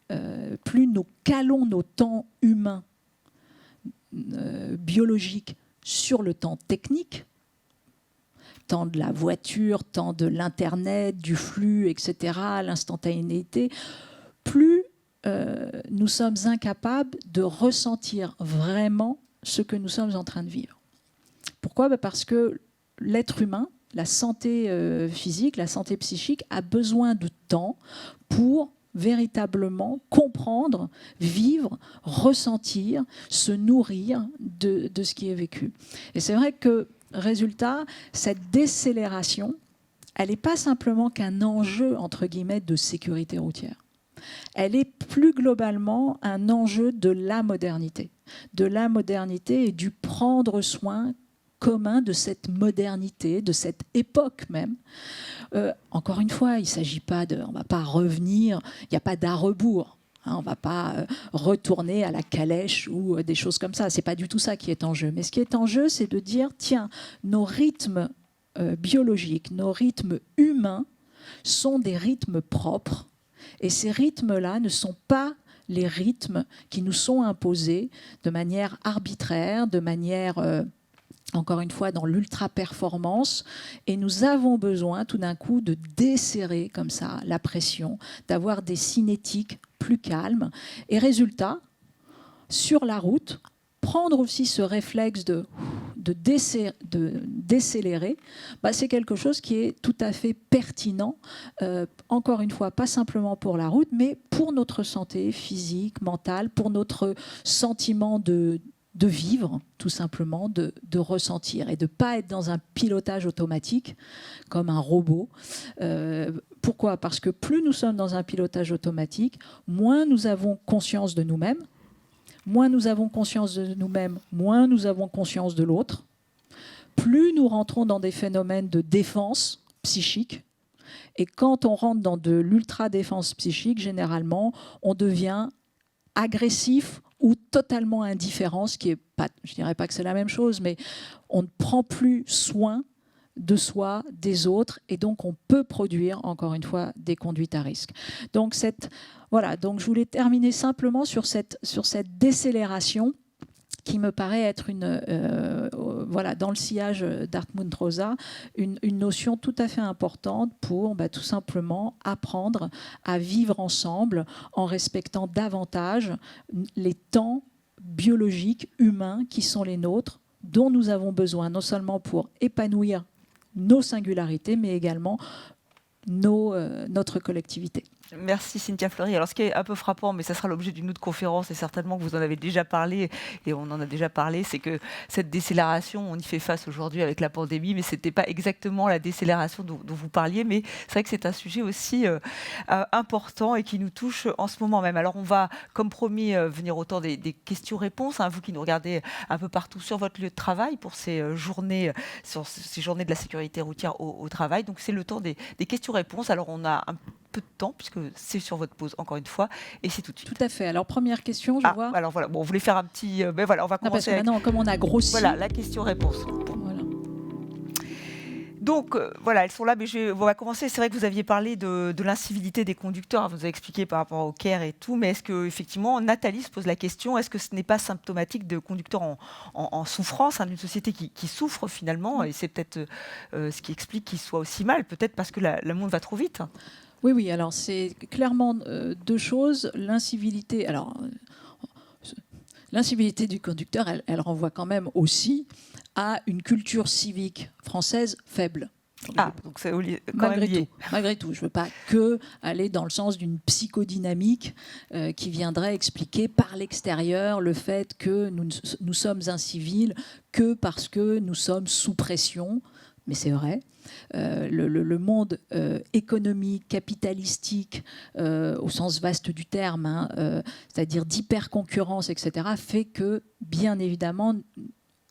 plus nous calons nos temps humains, biologiques sur le temps technique, temps de la voiture, temps de l'Internet, du flux, etc., l'instantanéité, plus nous sommes incapables de ressentir vraiment ce que nous sommes en train de vivre. Pourquoi ? Parce que l'être humain, la santé physique, la santé psychique a besoin de temps pour véritablement comprendre, vivre, ressentir, se nourrir de ce qui est vécu. Et c'est vrai que, résultat, cette décélération, elle n'est pas simplement qu'un enjeu, entre guillemets, de sécurité routière. Elle est plus globalement un enjeu de la modernité et du prendre soin commun de cette modernité, de cette époque même. Encore une fois, il ne s'agit pas on ne va pas revenir, il n'y a pas d'à-rebours. On ne va pas retourner à la calèche ou des choses comme ça. Ce n'est pas du tout ça qui est en jeu. Mais ce qui est en jeu, c'est de dire, tiens, nos rythmes biologiques, nos rythmes humains sont des rythmes propres. Et ces rythmes-là ne sont pas les rythmes qui nous sont imposés de manière arbitraire, de manière, encore une fois, dans l'ultra-performance. Et nous avons besoin tout d'un coup de desserrer comme ça la pression, d'avoir des cinétiques plus calmes. Et résultat, sur la route, prendre aussi ce réflexe de décélérer, c'est quelque chose qui est tout à fait pertinent, encore une fois, pas simplement pour la route, mais pour notre santé physique, mentale, pour notre sentiment de vivre, tout simplement, de ressentir et de ne pas être dans un pilotage automatique comme un robot. Pourquoi ? Parce que plus nous sommes dans un pilotage automatique, moins nous avons conscience de nous-mêmes. Moins nous avons conscience de nous-mêmes, moins nous avons conscience de l'autre. Plus nous rentrons dans des phénomènes de défense psychique. Et quand on rentre dans de l'ultra-défense psychique, généralement, on devient agressif ou totalement indifférent, ce qui est pas, je ne dirais pas que c'est la même chose, mais on ne prend plus soin de soi, des autres, et donc on peut produire, encore une fois, des conduites à risque. Donc, donc je voulais terminer simplement sur cette décélération qui me paraît être dans le sillage d'Hartmut Rosa, une notion tout à fait importante pour tout simplement apprendre à vivre ensemble en respectant davantage les temps biologiques, humains qui sont les nôtres, dont nous avons besoin non seulement pour épanouir nos singularités, mais également notre collectivité. Merci Cynthia Fleury. Alors ce qui est un peu frappant, mais ça sera l'objet d'une autre conférence et certainement que vous en avez déjà parlé et on en a déjà parlé, c'est que cette décélération, on y fait face aujourd'hui avec la pandémie, mais ce n'était pas exactement la décélération dont vous parliez, mais c'est vrai que c'est un sujet aussi important et qui nous touche en ce moment même. Alors on va, comme promis, venir au temps des questions-réponses, vous qui nous regardez un peu partout sur votre lieu de travail pour ces journées de la sécurité routière au travail. Donc c'est le temps des questions-réponses. Alors on a un peu de temps, puisque c'est sur votre pause, encore une fois, et c'est tout de suite. Tout à fait. Alors, première question, je vois. Alors voilà, on voulait faire un petit... on va commencer parce que maintenant, comme on a grossi... Voilà, la question-réponse. Voilà. Donc, elles sont là, mais on va commencer. C'est vrai que vous aviez parlé de l'incivilité des conducteurs, vous avez expliqué par rapport au CARE et tout, mais est-ce que, effectivement, Nathalie se pose la question, est-ce que ce n'est pas symptomatique de conducteurs en souffrance, d'une société qui souffre finalement, et c'est peut-être ce qui explique qu'ils soient aussi mal, peut-être parce que le monde va trop vite. Oui, alors c'est clairement deux choses. L'incivilité, l'incivilité du conducteur, elle renvoie quand même aussi à une culture civique française faible. Donc c'est quand même lié. Malgré tout, je ne veux pas que aller dans le sens d'une psychodynamique qui viendrait expliquer par l'extérieur le fait que nous sommes incivils que parce que nous sommes sous pression. Mais c'est vrai. Le monde économique, capitalistique, au sens vaste du terme, c'est-à-dire d'hyper-concurrence, etc., fait que, bien évidemment,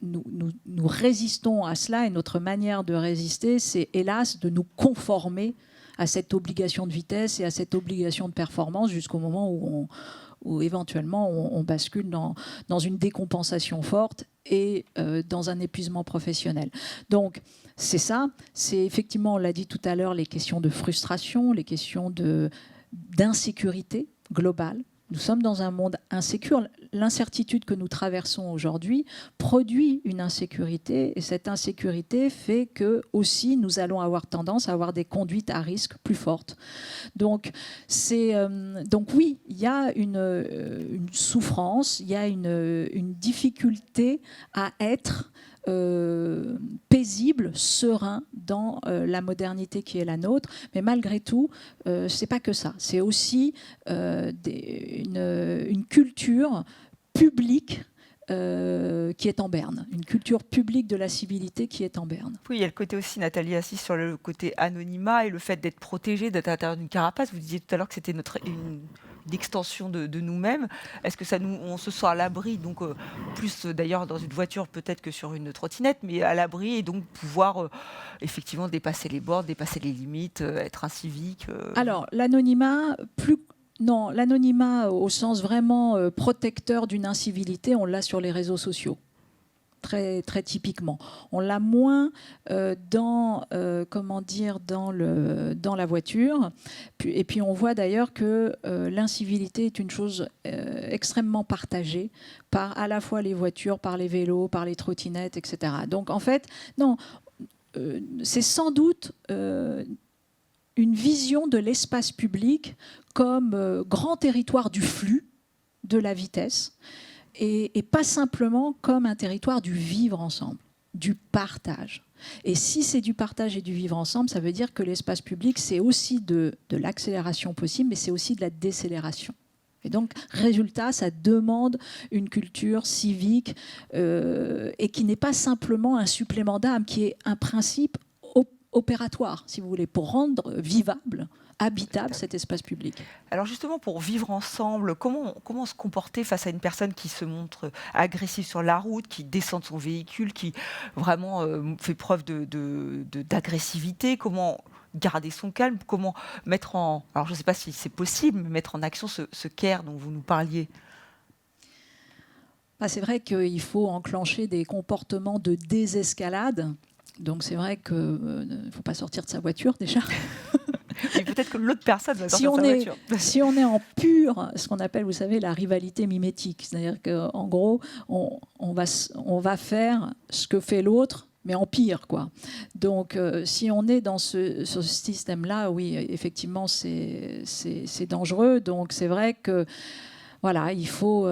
nous résistons à cela, et notre manière de résister, c'est hélas de nous conformer à cette obligation de vitesse et à cette obligation de performance jusqu'au moment où éventuellement on bascule dans une décompensation forte et dans un épuisement professionnel. Donc, c'est ça, c'est effectivement, on l'a dit tout à l'heure, les questions de frustration, les questions d'insécurité globale. Nous sommes dans un monde insécure. L'incertitude que nous traversons aujourd'hui produit une insécurité, et cette insécurité fait que aussi nous allons avoir tendance à avoir des conduites à risque plus fortes. Donc oui, il y a une souffrance, il y a une difficulté à être paisible, serein dans la modernité qui est la nôtre, mais malgré tout, c'est pas que ça. C'est aussi une culture publique qui est en berne, une culture publique de la civilité qui est en berne. Oui, il y a le côté aussi, Nathalie, assise sur le côté anonymat et le fait d'être protégé, d'être à l'intérieur d'une carapace. Vous disiez tout à l'heure que c'était une extension de nous-mêmes. Est-ce que on se sent à l'abri, donc plus d'ailleurs dans une voiture peut-être que sur une trottinette, mais à l'abri et donc pouvoir effectivement dépasser les bornes, dépasser les limites, être incivique Alors, l'anonymat, l'anonymat au sens vraiment protecteur d'une incivilité, on l'a sur les réseaux sociaux. très, très typiquement. On l'a moins dans la voiture. Et puis on voit d'ailleurs que l'incivilité est une chose extrêmement partagée par à la fois les voitures, par les vélos, par les trottinettes, etc. Donc en fait, non, c'est sans doute une vision de l'espace public comme grand territoire du flux, de la vitesse, et pas simplement comme un territoire du vivre ensemble, du partage. Et si c'est du partage et du vivre ensemble, ça veut dire que l'espace public, c'est aussi de l'accélération possible, mais c'est aussi de la décélération. Et donc, résultat, ça demande une culture civique et qui n'est pas simplement un supplément d'âme, qui est un principe opératoire, si vous voulez, pour rendre vivable, habitable cet espace public. Alors justement, pour vivre ensemble, comment se comporter face à une personne qui se montre agressive sur la route, qui descend de son véhicule, qui vraiment fait preuve d'agressivité? Comment garder son calme? Comment mettre en... Alors je ne sais pas si c'est possible, mais mettre en action ce care dont vous nous parliez. C'est vrai qu'il faut enclencher des comportements de désescalade. Donc c'est vrai qu'il ne faut pas sortir de sa voiture déjà. Et peut-être que l'autre personne va sortir de sa voiture. Si on est en pur, ce qu'on appelle, vous savez, la rivalité mimétique, c'est-à-dire qu'en gros, on va faire ce que fait l'autre, mais en pire, quoi. Donc, si on est dans ce système-là, oui, effectivement, c'est dangereux. Donc, c'est vrai que voilà, il faut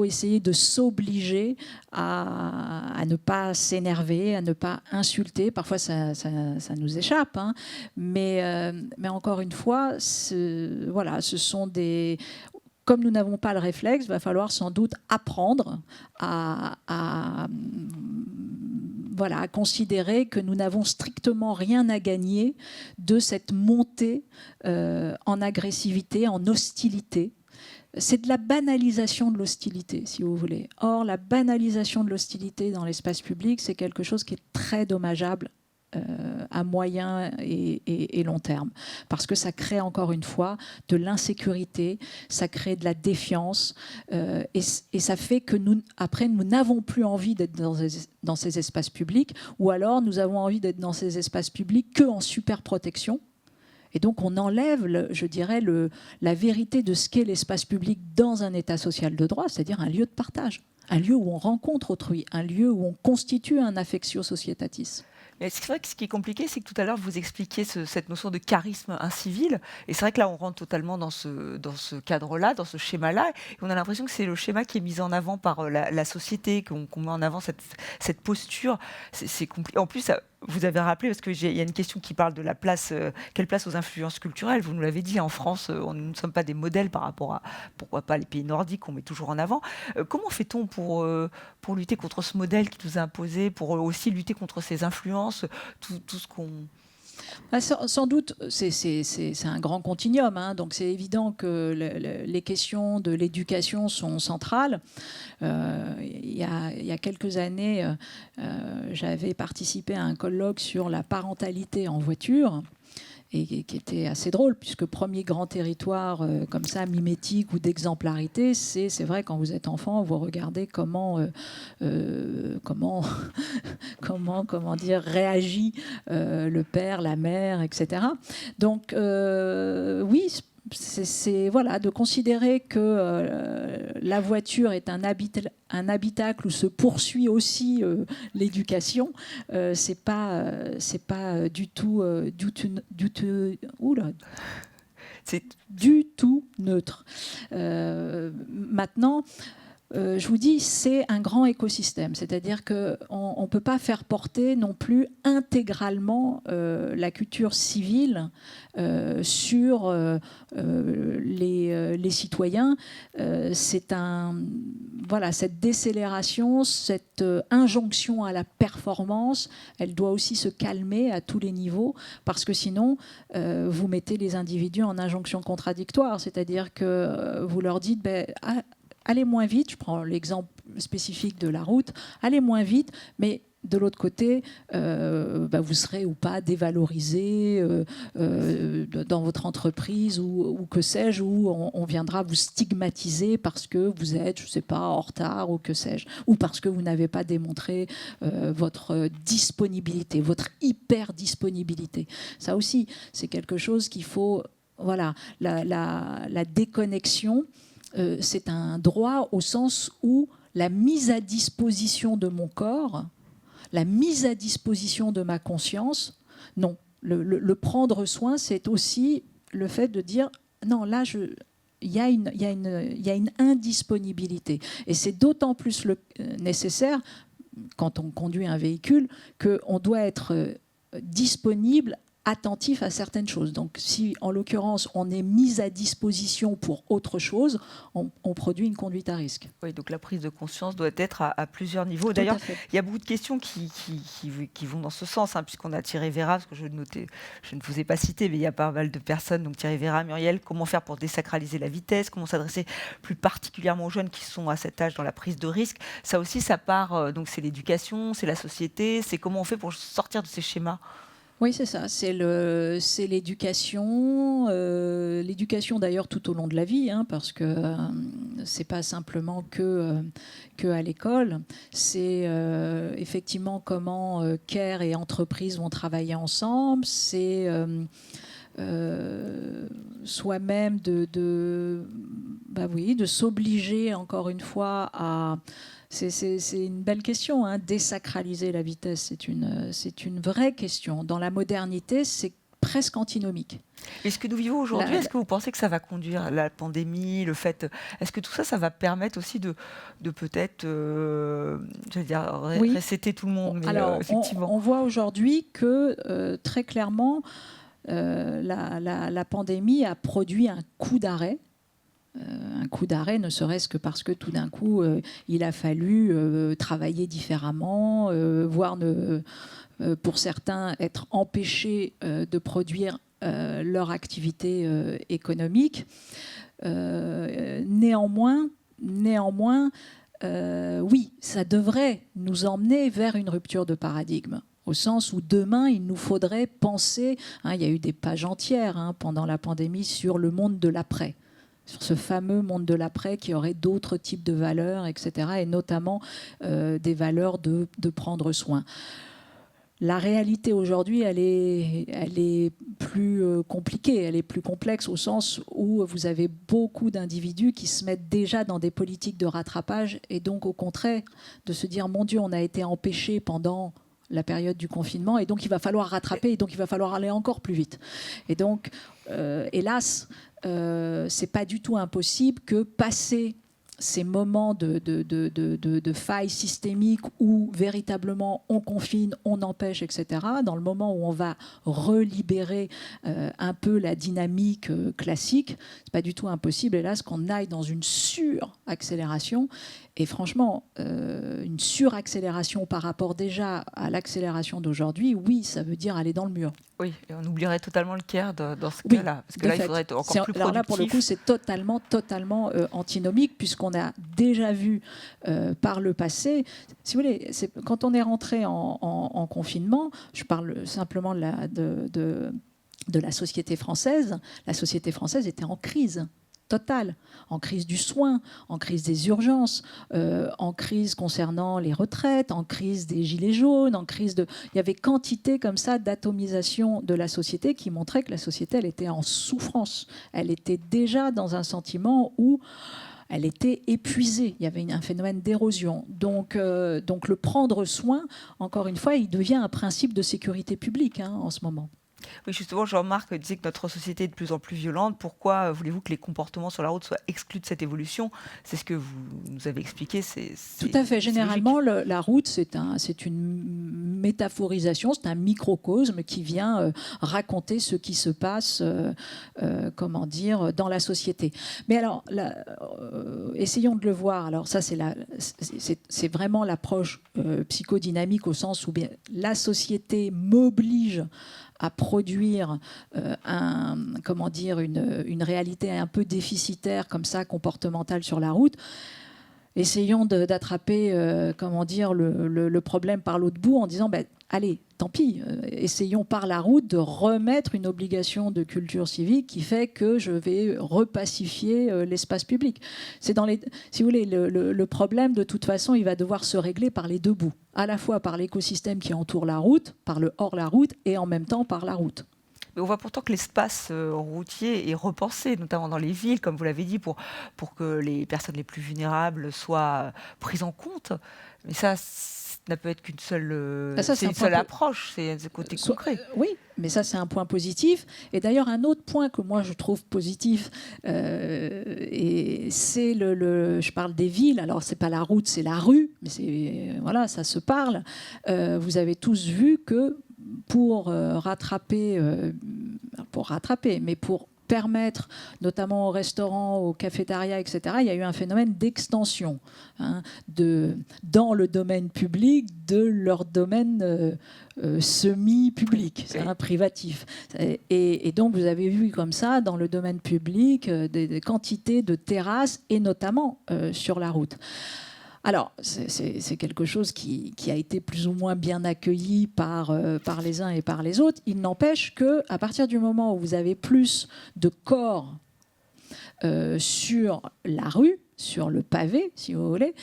essayer de s'obliger à ne pas s'énerver, à ne pas insulter. Parfois, ça nous échappe, hein. Mais encore une fois, voilà, ce sont des... Comme nous n'avons pas le réflexe, il va falloir sans doute apprendre à considérer que nous n'avons strictement rien à gagner de cette montée en agressivité, en hostilité. C'est de la banalisation de l'hostilité, si vous voulez. Or, la banalisation de l'hostilité dans l'espace public, c'est quelque chose qui est très dommageable à moyen et long terme. Parce que ça crée, encore une fois, de l'insécurité, ça crée de la défiance, et ça fait que nous n'avons plus envie d'être dans ces espaces publics, ou alors nous avons envie d'être dans ces espaces publics qu'en super protection. Et donc on enlève, je dirais, la vérité de ce qu'est l'espace public dans un état social de droit, c'est-à-dire un lieu de partage, un lieu où on rencontre autrui, un lieu où on constitue un affectio societatis. Mais c'est vrai que ce qui est compliqué, c'est que tout à l'heure, vous expliquiez cette notion de charisme incivil. Et c'est vrai que là, on rentre totalement dans ce cadre-là, dans ce schéma-là. Et on a l'impression que c'est le schéma qui est mis en avant par la société, qu'on met en avant cette posture. C'est compliqué. En plus, vous avez rappelé, parce qu'il y a une question qui parle de la place, quelle place aux influences culturelles. Vous nous l'avez dit, en France, nous ne sommes pas des modèles par rapport à, pourquoi pas, les pays nordiques qu'on met toujours en avant. Comment fait-on pour lutter contre ce modèle qui nous a imposé, pour aussi lutter contre ces influences, tout ce qu'on... Sans doute, c'est un grand continuum, hein, donc c'est évident que les questions de l'éducation sont centrales. Il y a quelques années, j'avais participé à un colloque sur la parentalité en voiture, et qui était assez drôle, puisque premier grand territoire comme ça, mimétique ou d'exemplarité, c'est vrai, quand vous êtes enfant, vous regardez comment dire, réagit le père, la mère, etc. Donc oui, c'est voilà, de considérer que la voiture est un habitacle où se poursuit aussi l'éducation, c'est pas du tout neutre. Maintenant, je vous dis, c'est un grand écosystème, c'est-à-dire qu'on ne peut pas faire porter non plus intégralement la culture civile sur les citoyens. C'est cette décélération, cette injonction à la performance, elle doit aussi se calmer à tous les niveaux, parce que sinon, vous mettez les individus en injonction contradictoire, c'est-à-dire que vous leur dites allez moins vite, je prends l'exemple spécifique de la route, allez moins vite, mais de l'autre côté, vous serez ou pas dévalorisé dans votre entreprise ou que sais-je, où on viendra vous stigmatiser parce que vous êtes, je ne sais pas, en retard ou que sais-je, ou parce que vous n'avez pas démontré votre disponibilité, votre hyper-disponibilité. Ça aussi, c'est quelque chose qu'il faut... Voilà, la déconnexion, c'est un droit au sens où la mise à disposition de mon corps, la mise à disposition de ma conscience, non. Le prendre soin, c'est aussi le fait de dire non, là, il y a une indisponibilité. Et c'est d'autant plus nécessaire quand on conduit un véhicule qu'on doit être disponible, attentif à certaines choses. Donc si, en l'occurrence, on est mis à disposition pour autre chose, on produit une conduite à risque. Oui, donc la prise de conscience doit être à plusieurs niveaux. D'ailleurs, il y a beaucoup de questions qui vont dans ce sens, hein, puisqu'on a Thierry Vera, parce que je ne vous ai pas cité, mais il y a pas mal de personnes, donc Thierry Vera, Muriel, comment faire pour désacraliser la vitesse, comment s'adresser plus particulièrement aux jeunes qui sont à cet âge dans la prise de risque. Ça aussi, ça part, donc c'est l'éducation, c'est la société, c'est comment on fait pour sortir de ces schémas. Oui, c'est ça. C'est l'éducation. L'éducation, d'ailleurs, tout au long de la vie, hein, parce que c'est pas simplement que à l'école. C'est effectivement comment care et entreprise vont travailler ensemble. C'est soi-même de s'obliger, encore une fois, à... C'est une belle question, hein. Désacraliser la vitesse, c'est une vraie question. Dans la modernité, c'est presque antinomique. Et ce que nous vivons aujourd'hui, est-ce que vous pensez que ça va conduire la pandémie, le fait, est-ce que tout ça, ça va permettre aussi de peut-être, resetter tout le monde, mais, alors, effectivement. On voit aujourd'hui que très clairement, la pandémie a produit un coup d'arrêt. Un coup d'arrêt, ne serait-ce que parce que tout d'un coup, il a fallu travailler différemment, voire pour certains être empêchés de produire leur activité économique. Néanmoins, oui, ça devrait nous emmener vers une rupture de paradigme. Au sens où demain, il nous faudrait penser, hein, il y a eu des pages entières pendant la pandémie sur le monde de l'après, sur ce fameux monde de l'après qui aurait d'autres types de valeurs, etc., et notamment des valeurs de prendre soin. La réalité aujourd'hui, elle est plus compliquée, elle est plus complexe au sens où vous avez beaucoup d'individus qui se mettent déjà dans des politiques de rattrapage et donc au contraire de se dire « mon Dieu, on a été empêchés pendant la période du confinement et donc il va falloir rattraper et donc il va falloir aller encore plus vite ». Et donc, hélas, c'est pas du tout impossible que passer ces moments de failles systémiques où véritablement on confine, on empêche, etc., dans le moment où on va relibérer un peu la dynamique classique, c'est pas du tout impossible, hélas, qu'on aille dans une suraccélération. Et franchement, une suraccélération par rapport déjà à l'accélération d'aujourd'hui, oui, ça veut dire aller dans le mur. Oui, et on oublierait totalement le care dans ce cas-là. Parce que là, il faudrait être encore plus productif. Alors là, pour le coup, c'est totalement antinomique, puisqu'on a déjà vu par le passé, si vous voulez, quand on est rentré en confinement, je parle simplement de la société française. La société française était en crise totale, en crise du soin, en crise des urgences, en crise concernant les retraites, en crise des gilets jaunes, il y avait quantité comme ça d'atomisation de la société qui montrait que la société, elle était en souffrance. Elle était déjà dans un sentiment où elle était épuisée. Il y avait un phénomène d'érosion. Donc le prendre soin, encore une fois, il devient un principe de sécurité publique en ce moment. Oui, justement, Jean-Marc disait que notre société est de plus en plus violente. Pourquoi voulez-vous que les comportements sur la route soient exclus de cette évolution ? C'est ce que vous nous avez expliqué. Tout à fait. Généralement, la route, c'est une métaphorisation, c'est un microcosme qui vient raconter ce qui se passe dans la société. Mais alors, essayons de le voir. Alors ça, c'est vraiment l'approche psychodynamique au sens où bien, la société m'oblige à produire une réalité un peu déficitaire comme ça, comportementale sur la route. Essayons d'attraper, comment dire, le problème par l'autre bout en disant, allez, tant pis, essayons par la route de remettre une obligation de culture civique qui fait que je vais repacifier l'espace public. C'est si vous voulez, le problème, de toute façon, il va devoir se régler par les deux bouts, à la fois par l'écosystème qui entoure la route, par le hors-la-route, et en même temps par la route. Mais on voit pourtant que l'espace routier est repensé, notamment dans les villes, comme vous l'avez dit, pour que les personnes les plus vulnérables soient prises en compte. Mais ça n'a peut être qu'une seule, c'est une seule approche, c'est le côté concret. Oui, mais ça c'est un point positif. Et d'ailleurs un autre point que moi je trouve positif, et c'est je parle des villes. Alors c'est pas la route, c'est la rue, mais voilà, ça se parle. Vous avez tous vu que pour permettre, notamment aux restaurants, aux cafétérias, etc., il y a eu un phénomène d'extension dans le domaine public de leur domaine semi-public, privatif. Et donc, vous avez vu comme ça, dans le domaine public, des quantités de terrasses, et notamment sur la route. Alors, c'est quelque chose qui a été plus ou moins bien accueilli par les uns et par les autres. Il n'empêche qu'à partir du moment où vous avez plus de corps sur la rue, sur le pavé, si vous voulez,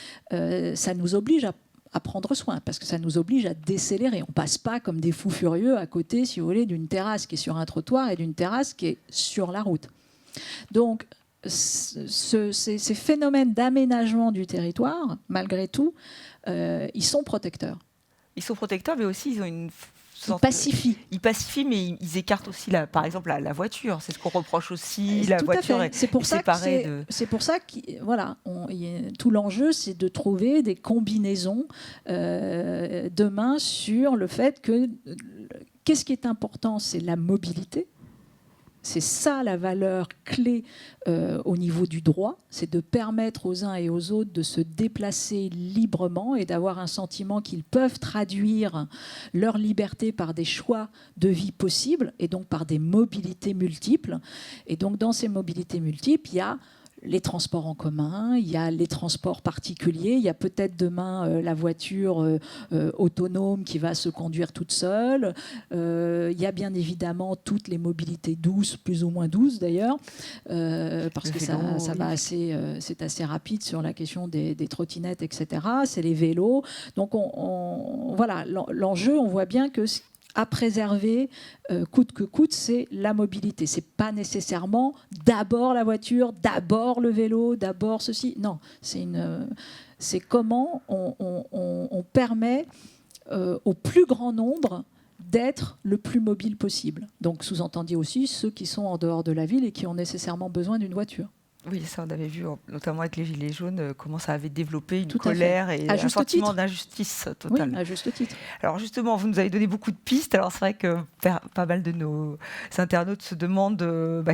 ça nous oblige à prendre soin, parce que ça nous oblige à décélérer. On ne passe pas comme des fous furieux à côté, si vous voulez, d'une terrasse qui est sur un trottoir et d'une terrasse qui est sur la route. Donc, ces phénomènes d'aménagement du territoire, malgré tout, ils sont protecteurs. Ils sont protecteurs, mais aussi ils ont une sorte... Ils pacifient, mais ils écartent aussi, par exemple, la voiture. C'est ce qu'on reproche aussi. La voiture est séparée de... C'est pour ça que voilà, tout l'enjeu, c'est de trouver des combinaisons demain sur le fait que... Qu'est-ce qui est important? C'est la mobilité. C'est ça la valeur clé au niveau du droit, c'est de permettre aux uns et aux autres de se déplacer librement et d'avoir un sentiment qu'ils peuvent traduire leur liberté par des choix de vie possibles et donc par des mobilités multiples. Et donc dans ces mobilités multiples, il y a les transports en commun, il y a les transports particuliers, il y a peut-être demain la voiture autonome qui va se conduire toute seule, il y a bien évidemment toutes les mobilités douces, plus ou moins douces d'ailleurs, parce que ça va c'est assez rapide sur la question des trottinettes, etc. C'est les vélos. Donc voilà, l'enjeu, on voit bien que à préserver, coûte que coûte, c'est la mobilité. C'est pas nécessairement d'abord la voiture, d'abord le vélo, d'abord ceci. Non, c'est comment on permet au plus grand nombre d'être le plus mobile possible. Donc, sous-entendu aussi ceux qui sont en dehors de la ville et qui ont nécessairement besoin d'une voiture. Oui, ça on avait vu, notamment avec les Gilets jaunes, comment ça avait développé une colère et un sentiment d'injustice totale. Oui, à juste titre. Alors justement, vous nous avez donné beaucoup de pistes. Alors c'est vrai que pas mal de nos internautes se demandent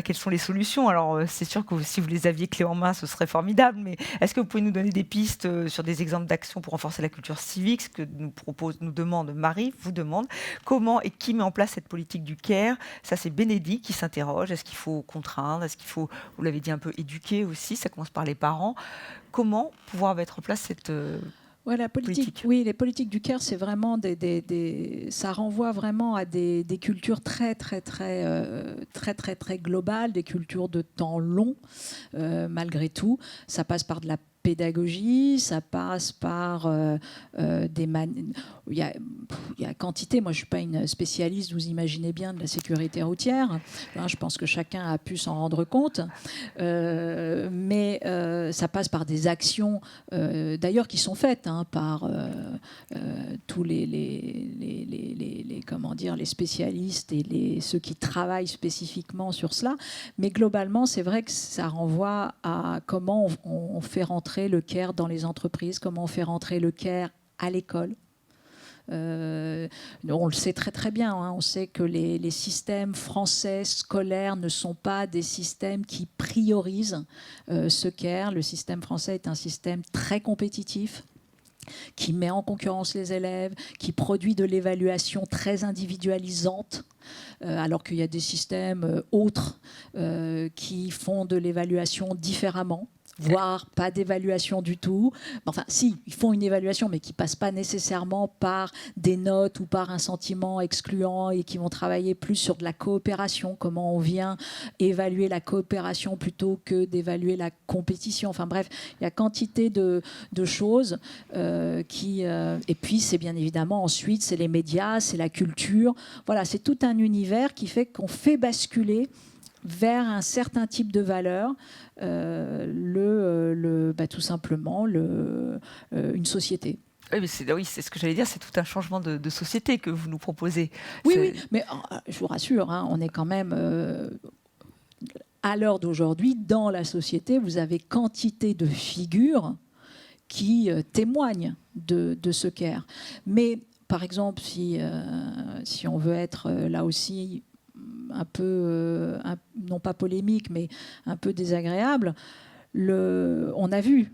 quelles sont les solutions. Alors c'est sûr que si vous les aviez clés en main, ce serait formidable. Mais est-ce que vous pouvez nous donner des pistes sur des exemples d'actions pour renforcer la culture civique? Ce que nous demande Marie, vous demande comment et qui met en place cette politique du care? Ça c'est Bénédicte qui s'interroge. Est-ce qu'il faut contraindre? Est-ce qu'il faut, vous l'avez dit, un peu éduquer aussi, ça commence par les parents. Comment pouvoir mettre en place cette la politique? Oui, les politiques du care, c'est vraiment ça renvoie vraiment à des cultures très globales, des cultures de temps long, malgré tout. Ça passe par de la pédagogie, ça passe par il y a quantité. Moi, je ne suis pas une spécialiste, vous imaginez bien, de la sécurité routière. Je pense que chacun a pu s'en rendre compte. Mais ça passe par des actions, d'ailleurs, qui sont faites par tous les spécialistes et ceux qui travaillent spécifiquement sur cela. Mais globalement, c'est vrai que ça renvoie à comment on fait rentrer le care dans les entreprises, comment on fait rentrer le care à l'école. On le sait très bien, on sait que les systèmes français scolaires ne sont pas des systèmes qui priorisent ce care. Le système français est un système très compétitif, qui met en concurrence les élèves, qui produit de l'évaluation très individualisante, alors qu'il y a des systèmes autres qui font de l'évaluation différemment. voire pas d'évaluation du tout. Enfin, si, ils font une évaluation, mais qui ne passe pas nécessairement par des notes ou par un sentiment excluant et qui vont travailler plus sur de la coopération, comment on vient évaluer la coopération plutôt que d'évaluer la compétition. Enfin bref, il y a quantité de choses et puis c'est bien évidemment ensuite, c'est les médias, c'est la culture. Voilà, c'est tout un univers qui fait qu'on fait basculer vers un certain type de valeur, tout simplement une société. Oui, c'est ce que j'allais dire, c'est tout un changement de société que vous nous proposez. Oui, mais je vous rassure, hein, on est quand même... à l'heure d'aujourd'hui, dans la société, vous avez quantité de figures qui témoignent de ce care. Mais, par exemple, si on veut être là aussi... un peu, non pas polémique, mais un peu désagréable. On a vu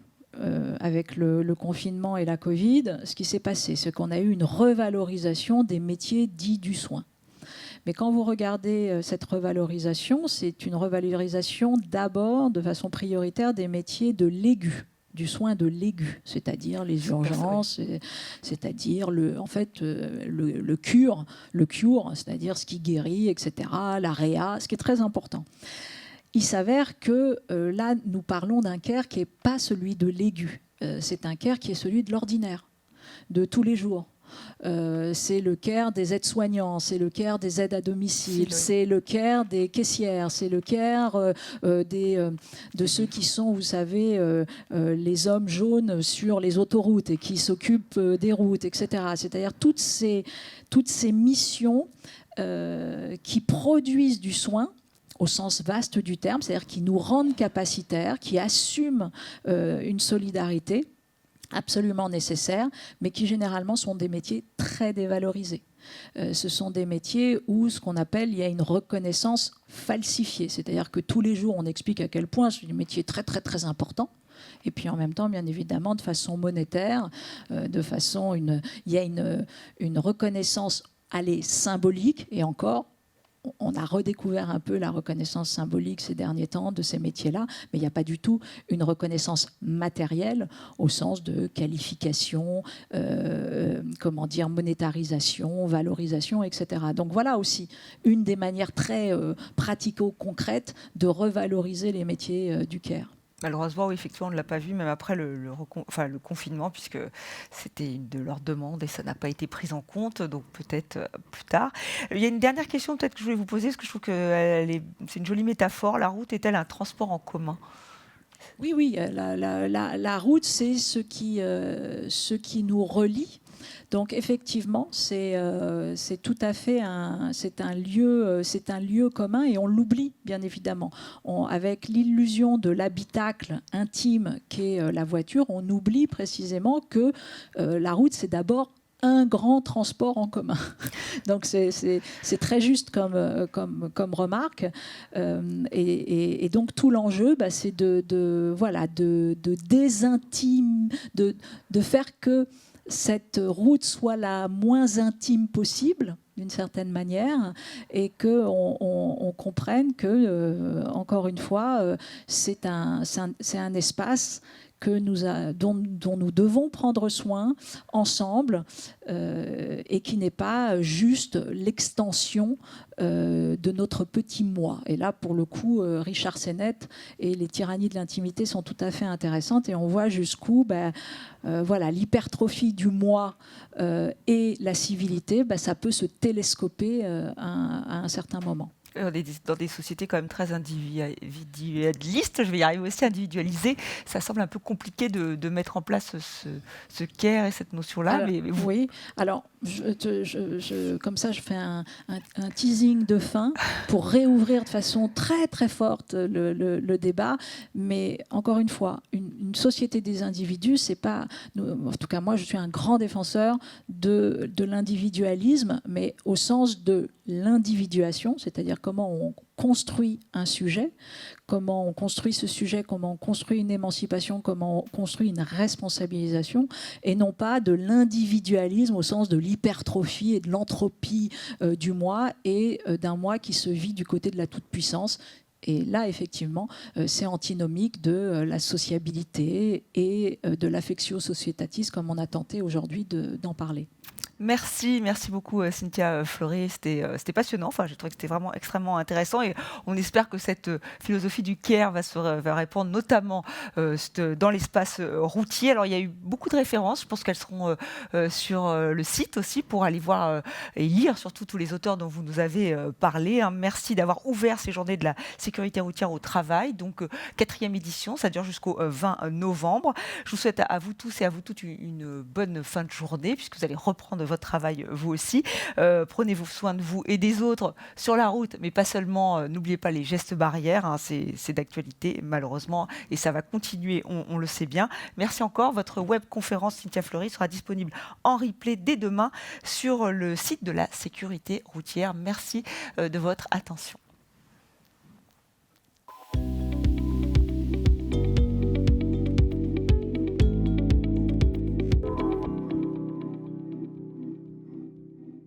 avec le confinement et la Covid, ce qui s'est passé, c'est qu'on a eu une revalorisation des métiers dits du soin. Mais quand vous regardez cette revalorisation, c'est une revalorisation d'abord, de façon prioritaire, des métiers de l'aigu, du soin de l'aigu, c'est-à-dire les urgences, c'est-à-dire le cure, c'est-à-dire ce qui guérit, etc., la réa, ce qui est très important. Il s'avère que là, nous parlons d'un care qui n'est pas celui de l'aigu, c'est un care qui est celui de l'ordinaire, de tous les jours. C'est le care des aides-soignants, c'est le care des aides à domicile, c'est le care des caissières, c'est le care de ceux qui sont, vous savez, les hommes jaunes sur les autoroutes et qui s'occupent des routes, etc. C'est-à-dire toutes ces missions qui produisent du soin au sens vaste du terme, c'est-à-dire qui nous rendent capacitaires, qui assument une solidarité absolument nécessaires, mais qui généralement sont des métiers très dévalorisés. Ce sont des métiers où ce qu'on appelle, il y a une reconnaissance falsifiée, c'est-à-dire que tous les jours on explique à quel point c'est un métier très très très important. Et puis en même temps, bien évidemment, de façon monétaire, il y a une reconnaissance, symbolique, et encore, on a redécouvert un peu la reconnaissance symbolique ces derniers temps de ces métiers-là, mais il n'y a pas du tout une reconnaissance matérielle au sens de qualification, monétarisation, valorisation, etc. Donc voilà aussi une des manières très pratico-concrètes de revaloriser les métiers du care. Malheureusement, oui, effectivement, on ne l'a pas vu, même après le confinement, puisque c'était une de leurs demandes et ça n'a pas été pris en compte, donc peut-être plus tard. Il y a une dernière question peut-être que je voulais vous poser, parce que je trouve que c'est une jolie métaphore. La route est-elle un transport en commun ? Oui, la route, c'est ce qui nous relie. Donc effectivement, c'est tout à fait un lieu commun et on l'oublie bien évidemment. Avec l'illusion de l'habitacle intime qu'est la voiture, on oublie précisément que la route, c'est d'abord un grand transport en commun. Donc c'est très juste comme remarque. Et donc tout l'enjeu, c'est de faire que cette route soit la moins intime possible, d'une certaine manière, et qu'on comprenne que, encore une fois, c'est un espace dont nous devons prendre soin ensemble et qui n'est pas juste l'extension de notre petit moi. Et là, pour le coup, Richard Sennett et les tyrannies de l'intimité sont tout à fait intéressantes et on voit jusqu'où l'hypertrophie du moi et la civilité, ça peut se télescoper à un certain moment. On est dans des sociétés quand même très individualistes, je vais y arriver aussi, individualisées. Ça semble un peu compliqué de mettre en place ce care et cette notion-là. Oui, alors comme ça, je fais un teasing de fin pour réouvrir de façon très très forte le débat. Mais encore une fois, une société des individus, c'est pas... En tout cas, moi, je suis un grand défenseur de l'individualisme, mais au sens de l'individuation, c'est-à-dire comment on construit un sujet, comment on construit ce sujet, comment on construit une émancipation, comment on construit une responsabilisation, et non pas de l'individualisme au sens de l'hypertrophie et de l'entropie du moi, et d'un moi qui se vit du côté de la toute-puissance, Et là, effectivement, c'est antinomique de la sociabilité et de l'affectio societatis, comme on a tenté aujourd'hui d'en parler. Merci beaucoup Cynthia Fleury, c'était passionnant, enfin, j'ai trouvé que c'était vraiment extrêmement intéressant et on espère que cette philosophie du care va répondre notamment dans l'espace routier. Alors il y a eu beaucoup de références, je pense qu'elles seront sur le site aussi pour aller voir et lire surtout tous les auteurs dont vous nous avez parlé. Merci d'avoir ouvert ces journées de la sécurité routière au travail, donc 4e édition, ça dure jusqu'au 20 novembre. Je vous souhaite à vous tous et à vous toutes une bonne fin de journée puisque vous allez reprendre votre travail vous aussi. Prenez-vous soin de vous et des autres sur la route, mais pas seulement. N'oubliez pas les gestes barrières, hein, c'est d'actualité malheureusement et ça va continuer, on le sait bien. Merci encore. Votre web conférence Cynthia Fleury sera disponible en replay dès demain sur le site de la sécurité routière. Merci de votre attention.